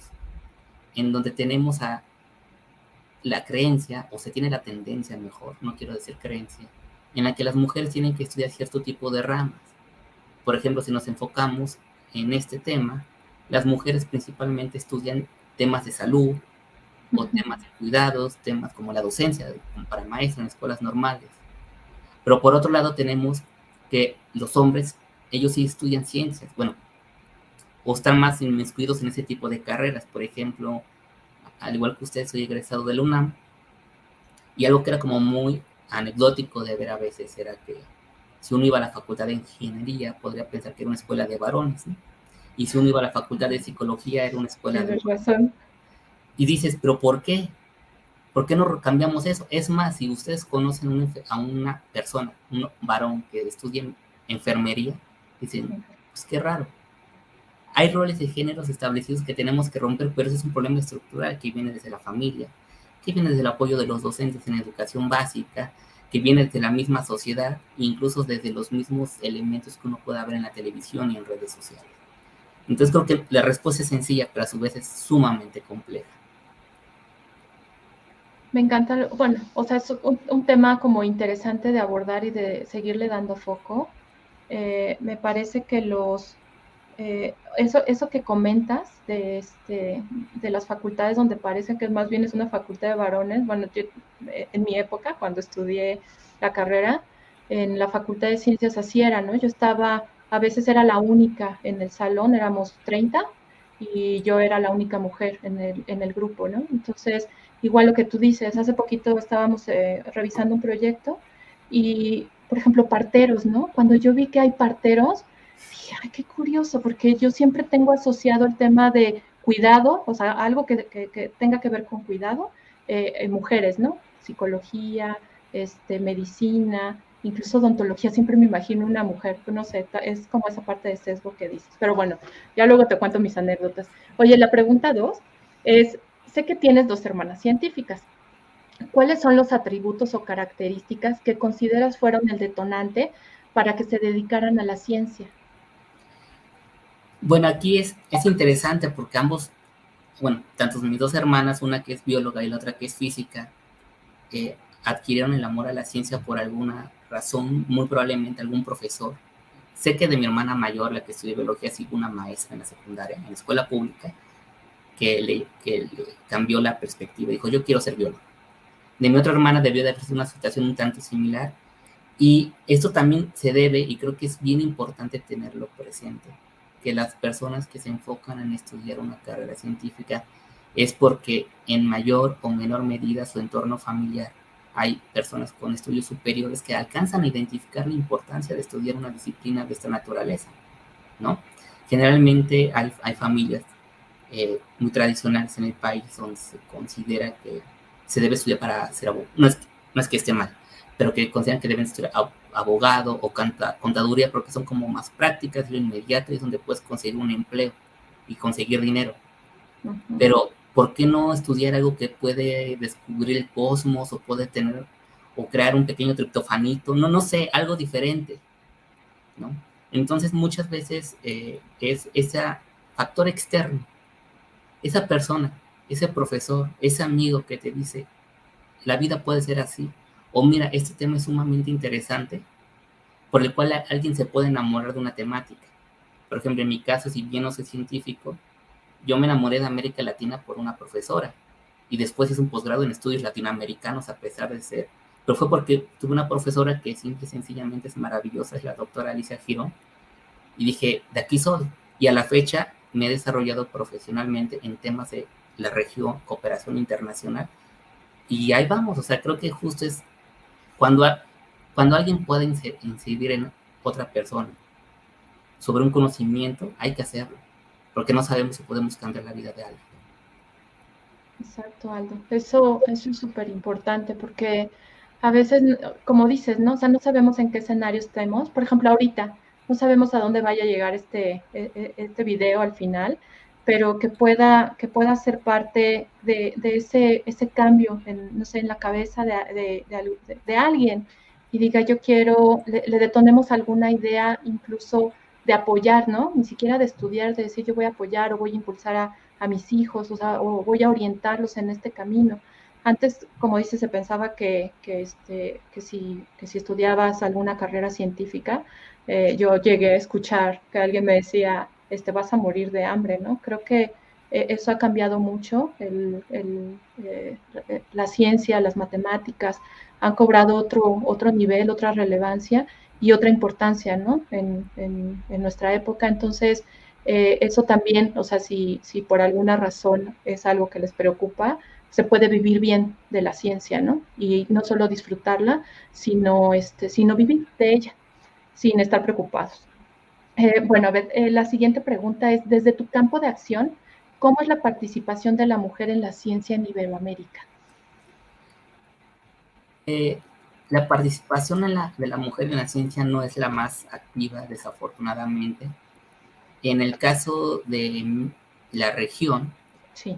en donde tenemos a la creencia, o se tiene la tendencia mejor, no quiero decir creencia, en la que las mujeres tienen que estudiar cierto tipo de ramas. Por ejemplo, si nos enfocamos en este tema, las mujeres principalmente estudian temas de salud, o temas de cuidados, temas como la docencia, como para maestros en escuelas normales. Pero por otro lado tenemos que los hombres, ellos sí estudian ciencias, bueno, o están más inmiscuidos en ese tipo de carreras. Por ejemplo, al igual que usted, soy egresado de la UNAM, y algo que era como muy anecdótico de ver a veces era que si uno iba a la facultad de ingeniería, podría pensar que era una escuela de varones, ¿no? Y si uno iba a la facultad de psicología, era una escuela de mujeres. Y dices, ¿pero por qué? ¿Por qué no cambiamos eso? Es más, si ustedes conocen a una persona, un varón que estudia enfermería, dicen, pues qué raro. Hay roles de géneros establecidos que tenemos que romper, pero ese es un problema estructural que viene desde la familia, que viene desde el apoyo de los docentes en educación básica, que viene desde la misma sociedad, incluso desde los mismos elementos que uno pueda ver en la televisión y en redes sociales. Entonces creo que la respuesta es sencilla, pero a su vez es sumamente compleja. Me encanta, bueno, o sea, es un tema como interesante de abordar y de seguirle dando foco. Me parece que eso que comentas de las facultades donde parece que más bien es una facultad de varones, bueno, yo, en mi época, cuando estudié la carrera, en la facultad de ciencias así era, ¿no? Yo estaba, a veces era la única en el salón, éramos 30, y yo era la única mujer en el grupo, ¿no? Entonces, igual lo que tú dices, hace poquito estábamos revisando un proyecto y, por ejemplo, parteros, ¿no? Cuando yo vi que hay parteros, dije, ay, qué curioso, porque yo siempre tengo asociado el tema de cuidado, o sea, algo que tenga que ver con cuidado, mujeres, ¿no? Psicología, medicina, incluso odontología, siempre me imagino una mujer, no sé, es como esa parte de sesgo que dices. Pero bueno, ya luego te cuento mis anécdotas. Oye, la pregunta 2 es, sé que tienes 2 hermanas científicas. ¿Cuáles son los atributos o características que consideras fueron el detonante para que se dedicaran a la ciencia? Bueno, aquí es interesante porque ambos, bueno, tanto mis dos hermanas, una que es bióloga y la otra que es física, adquirieron el amor a la ciencia por alguna razón, muy probablemente algún profesor. Sé que de mi hermana mayor, la que estudió biología, sí una maestra en la secundaria, en la escuela pública, que le cambió la perspectiva. Dijo, yo quiero ser biólogo. De mi otra hermana debió de haber sido una situación un tanto similar. Y esto también se debe, y creo que es bien importante tenerlo presente, que las personas que se enfocan en estudiar una carrera científica es porque en mayor o menor medida su entorno familiar hay personas con estudios superiores que alcanzan a identificar la importancia de estudiar una disciplina de esta naturaleza, ¿no? Generalmente hay familias muy tradicionales en el país donde se considera que se debe estudiar para ser abogado. No es que esté mal, pero que consideran que deben estudiar abogado o contaduría porque son como más prácticas, lo inmediato y es donde puedes conseguir un empleo y conseguir dinero. Pero ¿por qué no estudiar algo que puede descubrir el cosmos o puede tener o crear un pequeño triptofanito? No sé, algo diferente, ¿no? Entonces muchas veces es ese factor externo, esa persona, ese profesor, ese amigo que te dice, la vida puede ser así, o mira, este tema es sumamente interesante, por el cual alguien se puede enamorar de una temática. Por ejemplo, en mi caso, si bien no soy científico, yo me enamoré de América Latina por una profesora, y después hice un posgrado en estudios latinoamericanos a pesar de ser, pero fue porque tuve una profesora que simple y sencillamente es maravillosa, es la doctora Alicia Girón, y dije, de aquí soy, y a la fecha me he desarrollado profesionalmente en temas de la región, cooperación internacional, y ahí vamos, o sea, creo que justo es cuando, cuando alguien puede incidir en otra persona sobre un conocimiento, hay que hacerlo, porque no sabemos si podemos cambiar la vida de alguien. Exacto, Aldo. Eso es súper importante porque a veces, como dices, ¿no? O sea, no sabemos en qué escenario estemos. Por ejemplo, ahorita no sabemos a dónde vaya a llegar este video al final, pero que pueda ser parte de ese cambio en, no sé, en la cabeza de alguien y diga, yo quiero, le detonemos alguna idea incluso de apoyar, ¿no? Ni siquiera de estudiar, de decir, yo voy a apoyar o voy a impulsar a mis hijos, o sea, o voy a orientarlos en este camino. Antes, como dices, se pensaba que si estudiabas alguna carrera científica, yo llegué a escuchar que alguien me decía, vas a morir de hambre, ¿no? Creo que eso ha cambiado mucho, la ciencia, las matemáticas han cobrado otro nivel, otra relevancia y otra importancia, ¿no? En nuestra época. Entonces, eso también, o sea, si por alguna razón es algo que les preocupa, se puede vivir bien de la ciencia, ¿no? Y no solo disfrutarla, sino vivir de ella, sin estar preocupados. Bueno, a ver, la siguiente pregunta es, desde tu campo de acción, ¿cómo es la participación de la mujer en la ciencia en Iberoamérica? La participación de la mujer en la ciencia no es la más activa, desafortunadamente. En el caso de la región, Sí.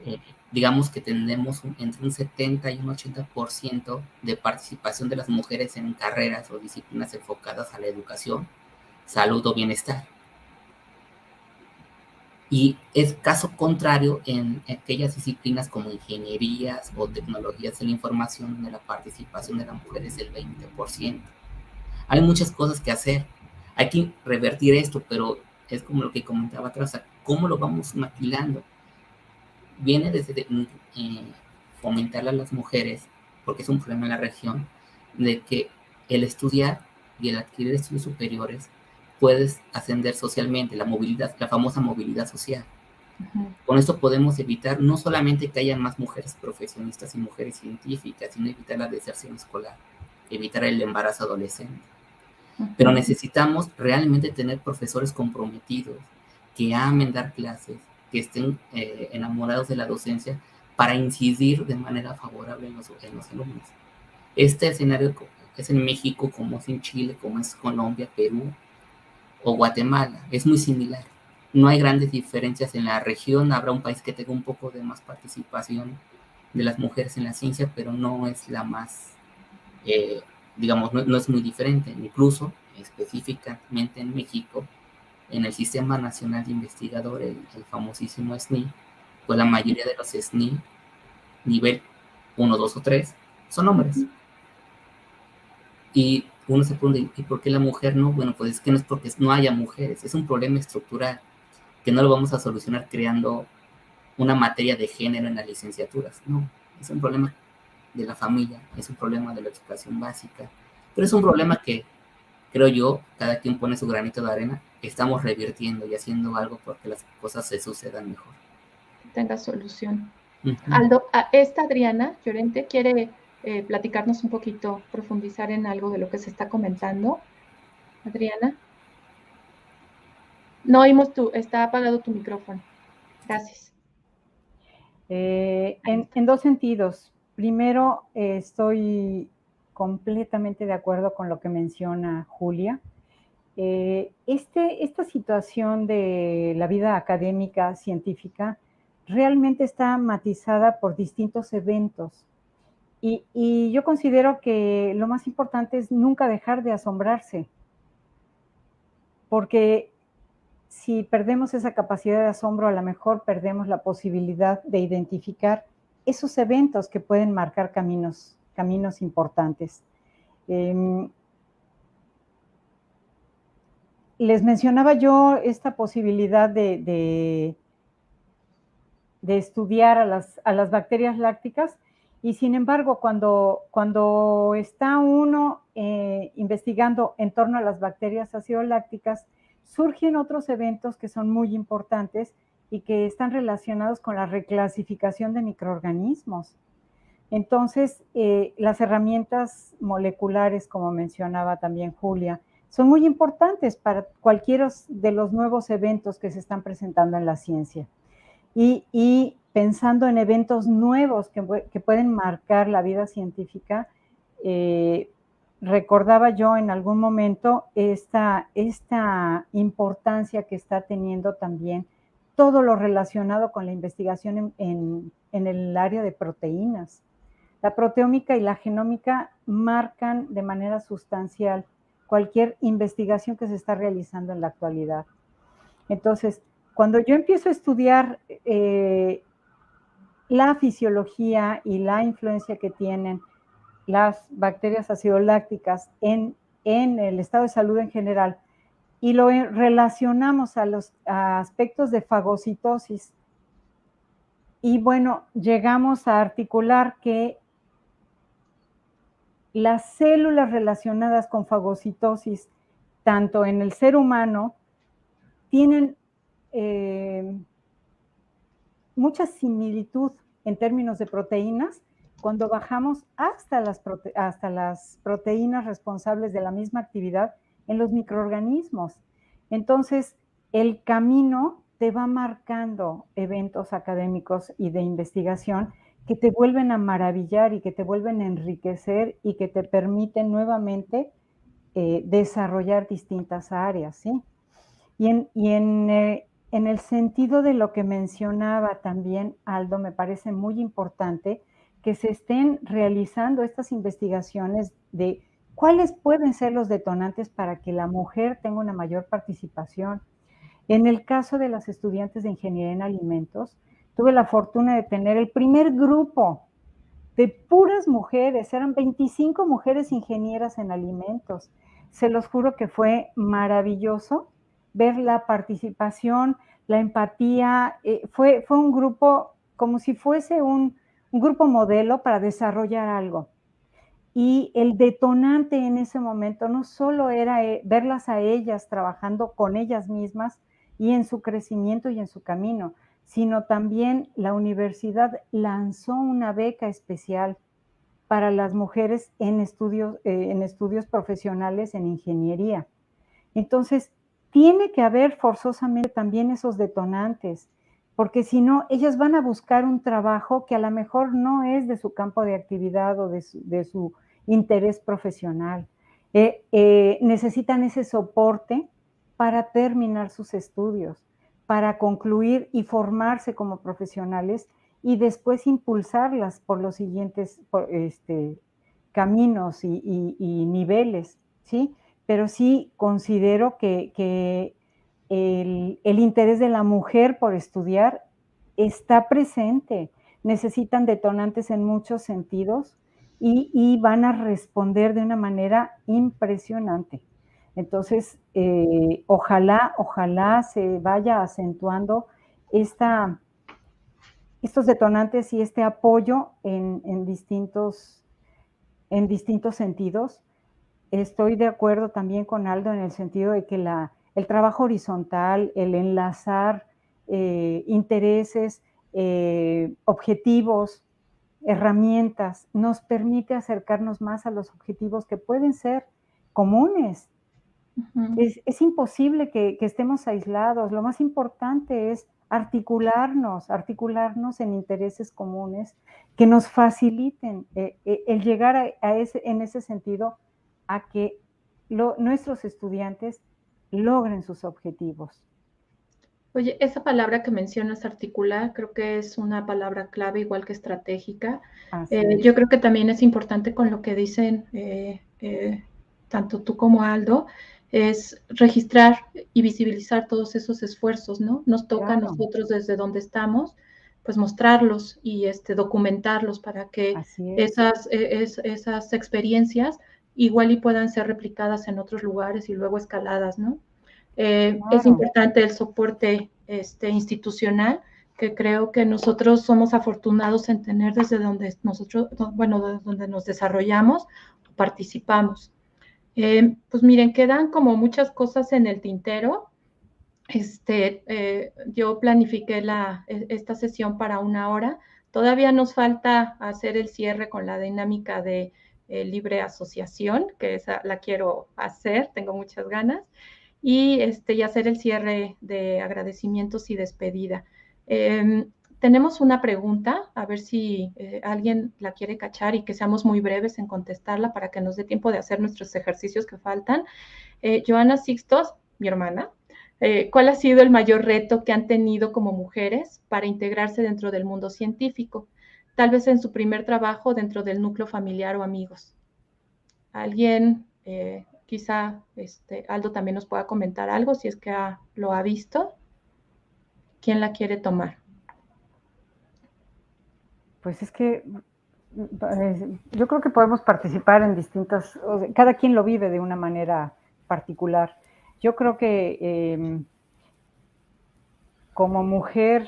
digamos que tenemos entre un 70 y un 80% de participación de las mujeres en carreras o disciplinas enfocadas a la educación, salud o bienestar. Y es caso contrario en aquellas disciplinas como ingenierías o tecnologías de la información, donde la participación de la mujer es del 20%. Hay muchas cosas que hacer. Hay que revertir esto, pero es como lo que comentaba atrás, ¿cómo lo vamos maquilando? Viene desde fomentar a las mujeres, porque es un problema en la región, de que el estudiar y el adquirir estudios superiores puedes ascender socialmente, la movilidad, la famosa movilidad social. Con esto podemos evitar no solamente que haya más mujeres profesionistas y mujeres científicas, sino evitar la deserción escolar, evitar el embarazo adolescente. Pero necesitamos realmente tener profesores comprometidos, que amen dar clases, que estén enamorados de la docencia para incidir de manera favorable en los alumnos. Este escenario es en México, como es en Chile, como es Colombia, Perú o Guatemala. Es muy similar. No hay grandes diferencias en la región. Habrá un país que tenga un poco de más participación de las mujeres en la ciencia, pero no es la más, digamos, no es muy diferente. Incluso, específicamente en México, en el Sistema Nacional de Investigadores, el famosísimo SNI, pues la mayoría de los SNI, nivel 1, 2 o 3, son hombres. Y uno se pregunta, ¿y por qué la mujer no? Bueno, pues es que no es porque no haya mujeres, es un problema estructural que no lo vamos a solucionar creando una materia de género en las licenciaturas, no, es un problema de la familia, es un problema de la educación básica, pero es un problema que, creo yo, cada quien pone su granito de arena, estamos revirtiendo y haciendo algo porque las cosas se sucedan mejor. Que tenga solución. Aldo, esta Adriana Llorente quiere platicarnos un poquito, profundizar en algo de lo que se está comentando. Adriana. No oímos está apagado tu micrófono. Gracias. En dos sentidos. Primero, estoy completamente de acuerdo con lo que menciona Julia. Esta situación de la vida académica, científica, realmente está matizada por distintos eventos. Y yo considero que lo más importante es nunca dejar de asombrarse, porque si perdemos esa capacidad de asombro, a lo mejor perdemos la posibilidad de identificar esos eventos que pueden marcar caminos importantes. Les mencionaba yo esta posibilidad de estudiar a las bacterias lácticas, y sin embargo, cuando está uno investigando en torno a las bacterias acidolácticas, surgen otros eventos que son muy importantes y que están relacionados con la reclasificación de microorganismos. Entonces, las herramientas moleculares, como mencionaba también Julia, son muy importantes para cualquiera de los nuevos eventos que se están presentando en la ciencia. Y pensando en eventos nuevos que pueden marcar la vida científica, recordaba yo en algún momento esta importancia que está teniendo también todo lo relacionado con la investigación en el área de proteínas. La proteómica y la genómica marcan de manera sustancial cualquier investigación que se está realizando en la actualidad. Entonces, cuando yo empiezo a estudiar la fisiología y la influencia que tienen las bacterias acidolácticas en el estado de salud en general, y lo relacionamos a los aspectos de fagocitosis, y bueno, llegamos a articular que las células relacionadas con fagocitosis, tanto en el ser humano, tienen mucha similitud en términos de proteínas cuando bajamos hasta las proteínas responsables de la misma actividad en los microorganismos. Entonces, el camino te va marcando eventos académicos y de investigación que te vuelven a maravillar y que te vuelven a enriquecer y que te permiten nuevamente desarrollar distintas áreas, ¿sí? Y en el sentido de lo que mencionaba también Aldo, me parece muy importante que se estén realizando estas investigaciones de cuáles pueden ser los detonantes para que la mujer tenga una mayor participación. En el caso de las estudiantes de ingeniería en alimentos, tuve la fortuna de tener el primer grupo de puras mujeres, eran 25 mujeres ingenieras en alimentos. Se los juro que fue maravilloso ver la participación, la empatía, fue un grupo como si fuese un grupo modelo para desarrollar algo. Y el detonante en ese momento no solo era verlas a ellas trabajando con ellas mismas y en su crecimiento y en su camino, sino también la universidad lanzó una beca especial para las mujeres en estudios profesionales en ingeniería. Entonces, tiene que haber forzosamente también esos detonantes, porque si no, ellas van a buscar un trabajo que a lo mejor no es de su campo de actividad o de su interés profesional. Necesitan ese soporte para terminar sus estudios, para concluir y formarse como profesionales y después impulsarlas por los siguientes caminos y niveles, ¿sí? Pero sí considero que el interés de la mujer por estudiar está presente. Necesitan detonantes en muchos sentidos y van a responder de una manera impresionante. Entonces, ojalá se vaya acentuando estos detonantes y este apoyo en distintos sentidos. Estoy de acuerdo también con Aldo en el sentido de que el trabajo horizontal, el enlazar intereses, objetivos, herramientas, nos permite acercarnos más a los objetivos que pueden ser comunes. Ujú. Es imposible que estemos aislados. Lo más importante es articularnos en intereses comunes que nos faciliten el llegar en ese sentido a que nuestros estudiantes logren sus objetivos. Oye, esa palabra que mencionas, articular, creo que es una palabra clave, igual que estratégica. Yo creo que también es importante con lo que dicen tanto tú como Aldo, es registrar y visibilizar todos esos esfuerzos, ¿no? Nos toca a nosotros desde donde estamos, pues mostrarlos y documentarlos para que esas experiencias igual y puedan ser replicadas en otros lugares y luego escaladas, ¿no? Es importante el soporte institucional, que creo que nosotros somos afortunados en tener desde donde donde nos desarrollamos, participamos. Pues miren, quedan como muchas cosas en el tintero. Yo planifiqué esta sesión para 1 hora. Todavía nos falta hacer el cierre con la dinámica de libre asociación, que esa la quiero hacer, tengo muchas ganas, y hacer el cierre de agradecimientos y despedida. Tenemos una pregunta, a ver si alguien la quiere cachar y que seamos muy breves en contestarla para que nos dé tiempo de hacer nuestros ejercicios que faltan. Joana Sixtos, mi hermana, ¿cuál ha sido el mayor reto que han tenido como mujeres para integrarse dentro del mundo científico? Tal vez en su primer trabajo dentro del núcleo familiar o amigos. ¿Alguien, quizá Aldo también nos pueda comentar algo si es que lo ha visto? ¿Quién la quiere tomar? Pues es que yo creo que podemos participar en distintas, cada quien lo vive de una manera particular. Yo creo que como mujer,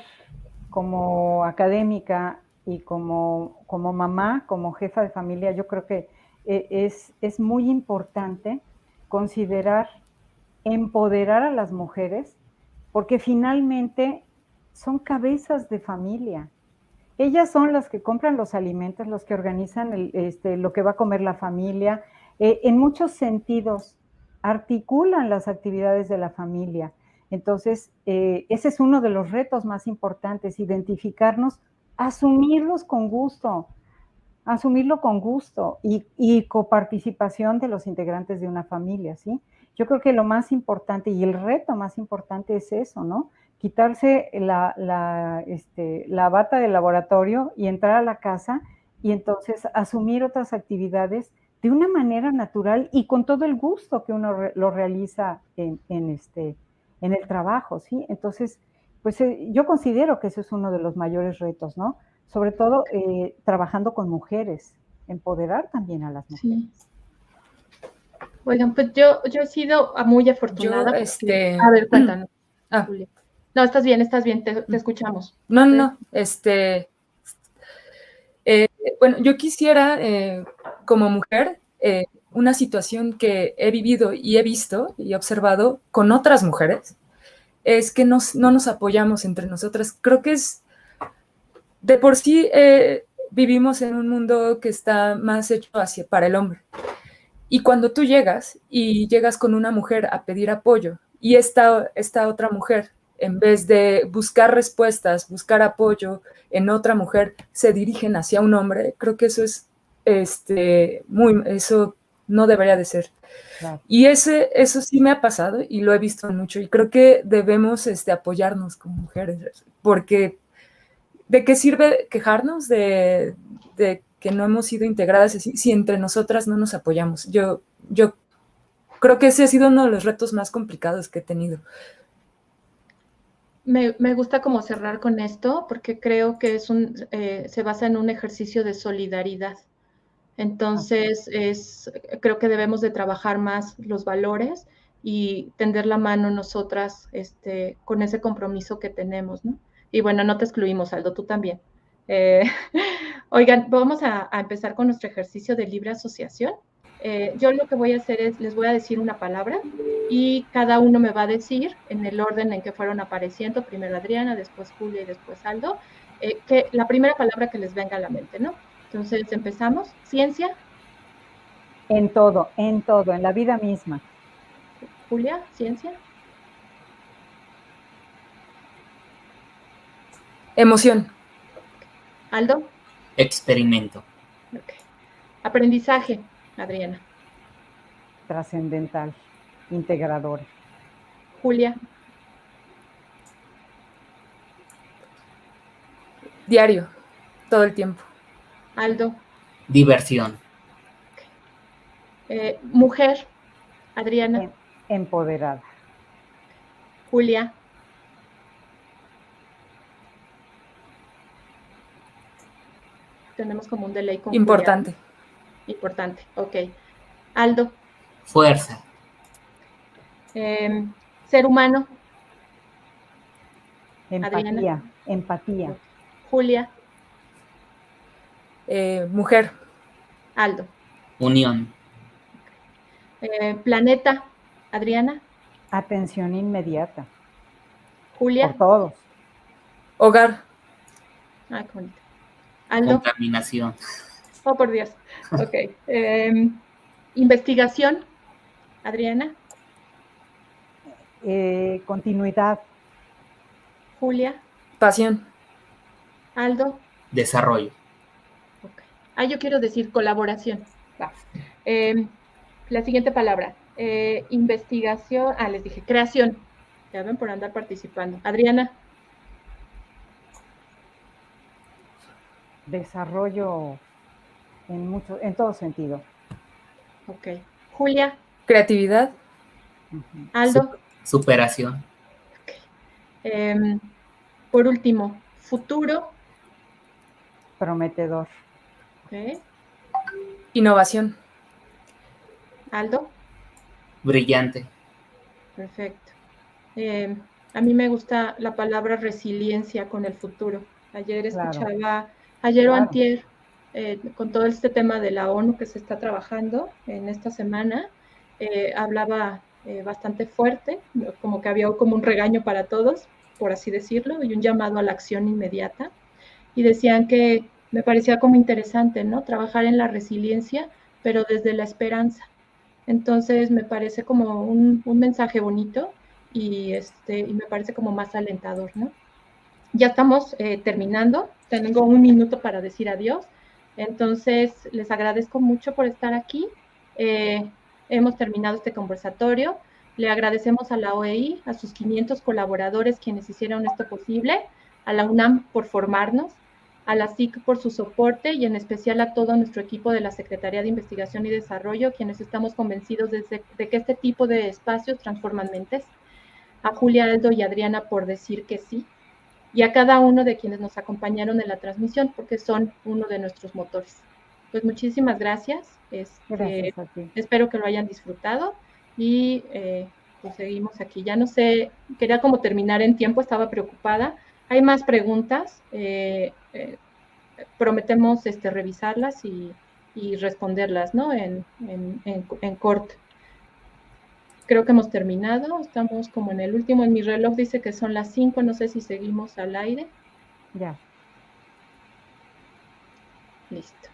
como académica y como mamá, como jefa de familia, yo creo que es muy importante considerar empoderar a las mujeres, porque finalmente son cabezas de familia. Ellas son las que compran los alimentos, los que organizan lo que va a comer la familia. En muchos sentidos, articulan las actividades de la familia. Entonces, ese es uno de los retos más importantes, identificarnos, asumirlo con gusto y coparticipación de los integrantes de una familia, ¿sí? Yo creo que lo más importante y el reto más importante es eso, ¿no? Quitarse la bata del laboratorio y entrar a la casa y entonces asumir otras actividades de una manera natural y con todo el gusto que uno lo realiza en el trabajo, ¿sí? Entonces, pues yo considero que ese es uno de los mayores retos, ¿no? Sobre todo trabajando con mujeres, empoderar también a las mujeres. Sí. Oigan, pues yo he sido muy afortunada. A ver, cuéntanos, Julia. No, estás bien, te escuchamos. No. Bueno, yo quisiera, como mujer, una situación que he vivido y he visto y he observado con otras mujeres, es que no nos apoyamos entre nosotras. Creo que es, de por sí, vivimos en un mundo que está más hecho para el hombre. Y cuando tú llegas con una mujer a pedir apoyo y esta otra mujer, en vez de buscar respuestas, buscar apoyo en otra mujer, se dirigen hacia un hombre, creo que eso es eso no debería de ser. Claro. Y eso sí me ha pasado y lo he visto mucho y creo que debemos apoyarnos como mujeres, porque ¿de qué sirve quejarnos de que no hemos sido integradas si entre nosotras no nos apoyamos? Yo creo que ese ha sido uno de los retos más complicados que he tenido. Me gusta como cerrar con esto porque creo que se basa en un ejercicio de solidaridad. Entonces, creo que debemos de trabajar más los valores y tender la mano nosotras con ese compromiso que tenemos, ¿no? Y bueno, no te excluimos, Aldo, tú también. Oigan, vamos a empezar con nuestro ejercicio de libre asociación. Yo lo que voy a hacer es, les voy a decir una palabra y cada uno me va a decir en el orden en que fueron apareciendo, primero Adriana, después Julia y después Aldo, que la primera palabra que les venga a la mente, ¿no? Entonces empezamos. Ciencia. En todo, en la vida misma. Julia, ciencia. Emoción. Aldo. Experimento. Okay. Aprendizaje, Adriana. Trascendental, integradora. Julia. Diario, todo el tiempo. Aldo. Diversión. Mujer, Adriana. Empoderada. Julia. Tenemos como un delay con Importante. Julia. Importante, ok. Aldo. Fuerza. Ser humano. Empatía. Adriana. Empatía. Julia. Mujer. Aldo. Unión. Planeta, Adriana. Atención inmediata. Julia. Por todos. Hogar. Ay, qué bonito. Aldo. Contaminación. Oh, por Dios. Ok. Investigación, Adriana. Continuidad. Julia. Pasión. Aldo. Desarrollo. Okay. Yo quiero decir colaboración. Va. La siguiente palabra. Investigación. Les dije creación. Ya ven por andar participando. Adriana. Desarrollo en todo sentido. Ok. Julia. Creatividad. Aldo. Superación. Okay. Por último, futuro. Prometedor. Okay. Innovación. Aldo. Brillante. Perfecto. A mí me gusta la palabra resiliencia con el futuro. Ayer escuchaba, o antier, con todo este tema de la ONU que se está trabajando en esta semana, hablaba bastante fuerte, como que había como un regaño para todos, por así decirlo, y un llamado a la acción inmediata. Y decían que me parecía como interesante, ¿no? Trabajar en la resiliencia, pero desde la esperanza. Entonces me parece como un mensaje bonito y me parece como más alentador, ¿no? Ya estamos terminando, tengo un minuto para decir adiós, entonces les agradezco mucho por estar aquí. Hemos terminado este conversatorio, le agradecemos a la OEI, a sus 500 colaboradores quienes hicieron esto posible, a la UNAM por formarnos, a la SIC por su soporte y en especial a todo nuestro equipo de la Secretaría de Investigación y Desarrollo, quienes estamos convencidos de que este tipo de espacios transforman mentes, a Julia, Aldo y Adriana por decir que sí, y a cada uno de quienes nos acompañaron en la transmisión, porque son uno de nuestros motores. Pues muchísimas gracias. Gracias a ti. Espero que lo hayan disfrutado y pues seguimos aquí. Ya no sé, quería como terminar en tiempo, estaba preocupada. Hay más preguntas. Prometemos revisarlas y responderlas, ¿no? En corto. Creo que hemos terminado, estamos como en el último, en mi reloj dice que son las 5, no sé si seguimos al aire. Ya. Listo.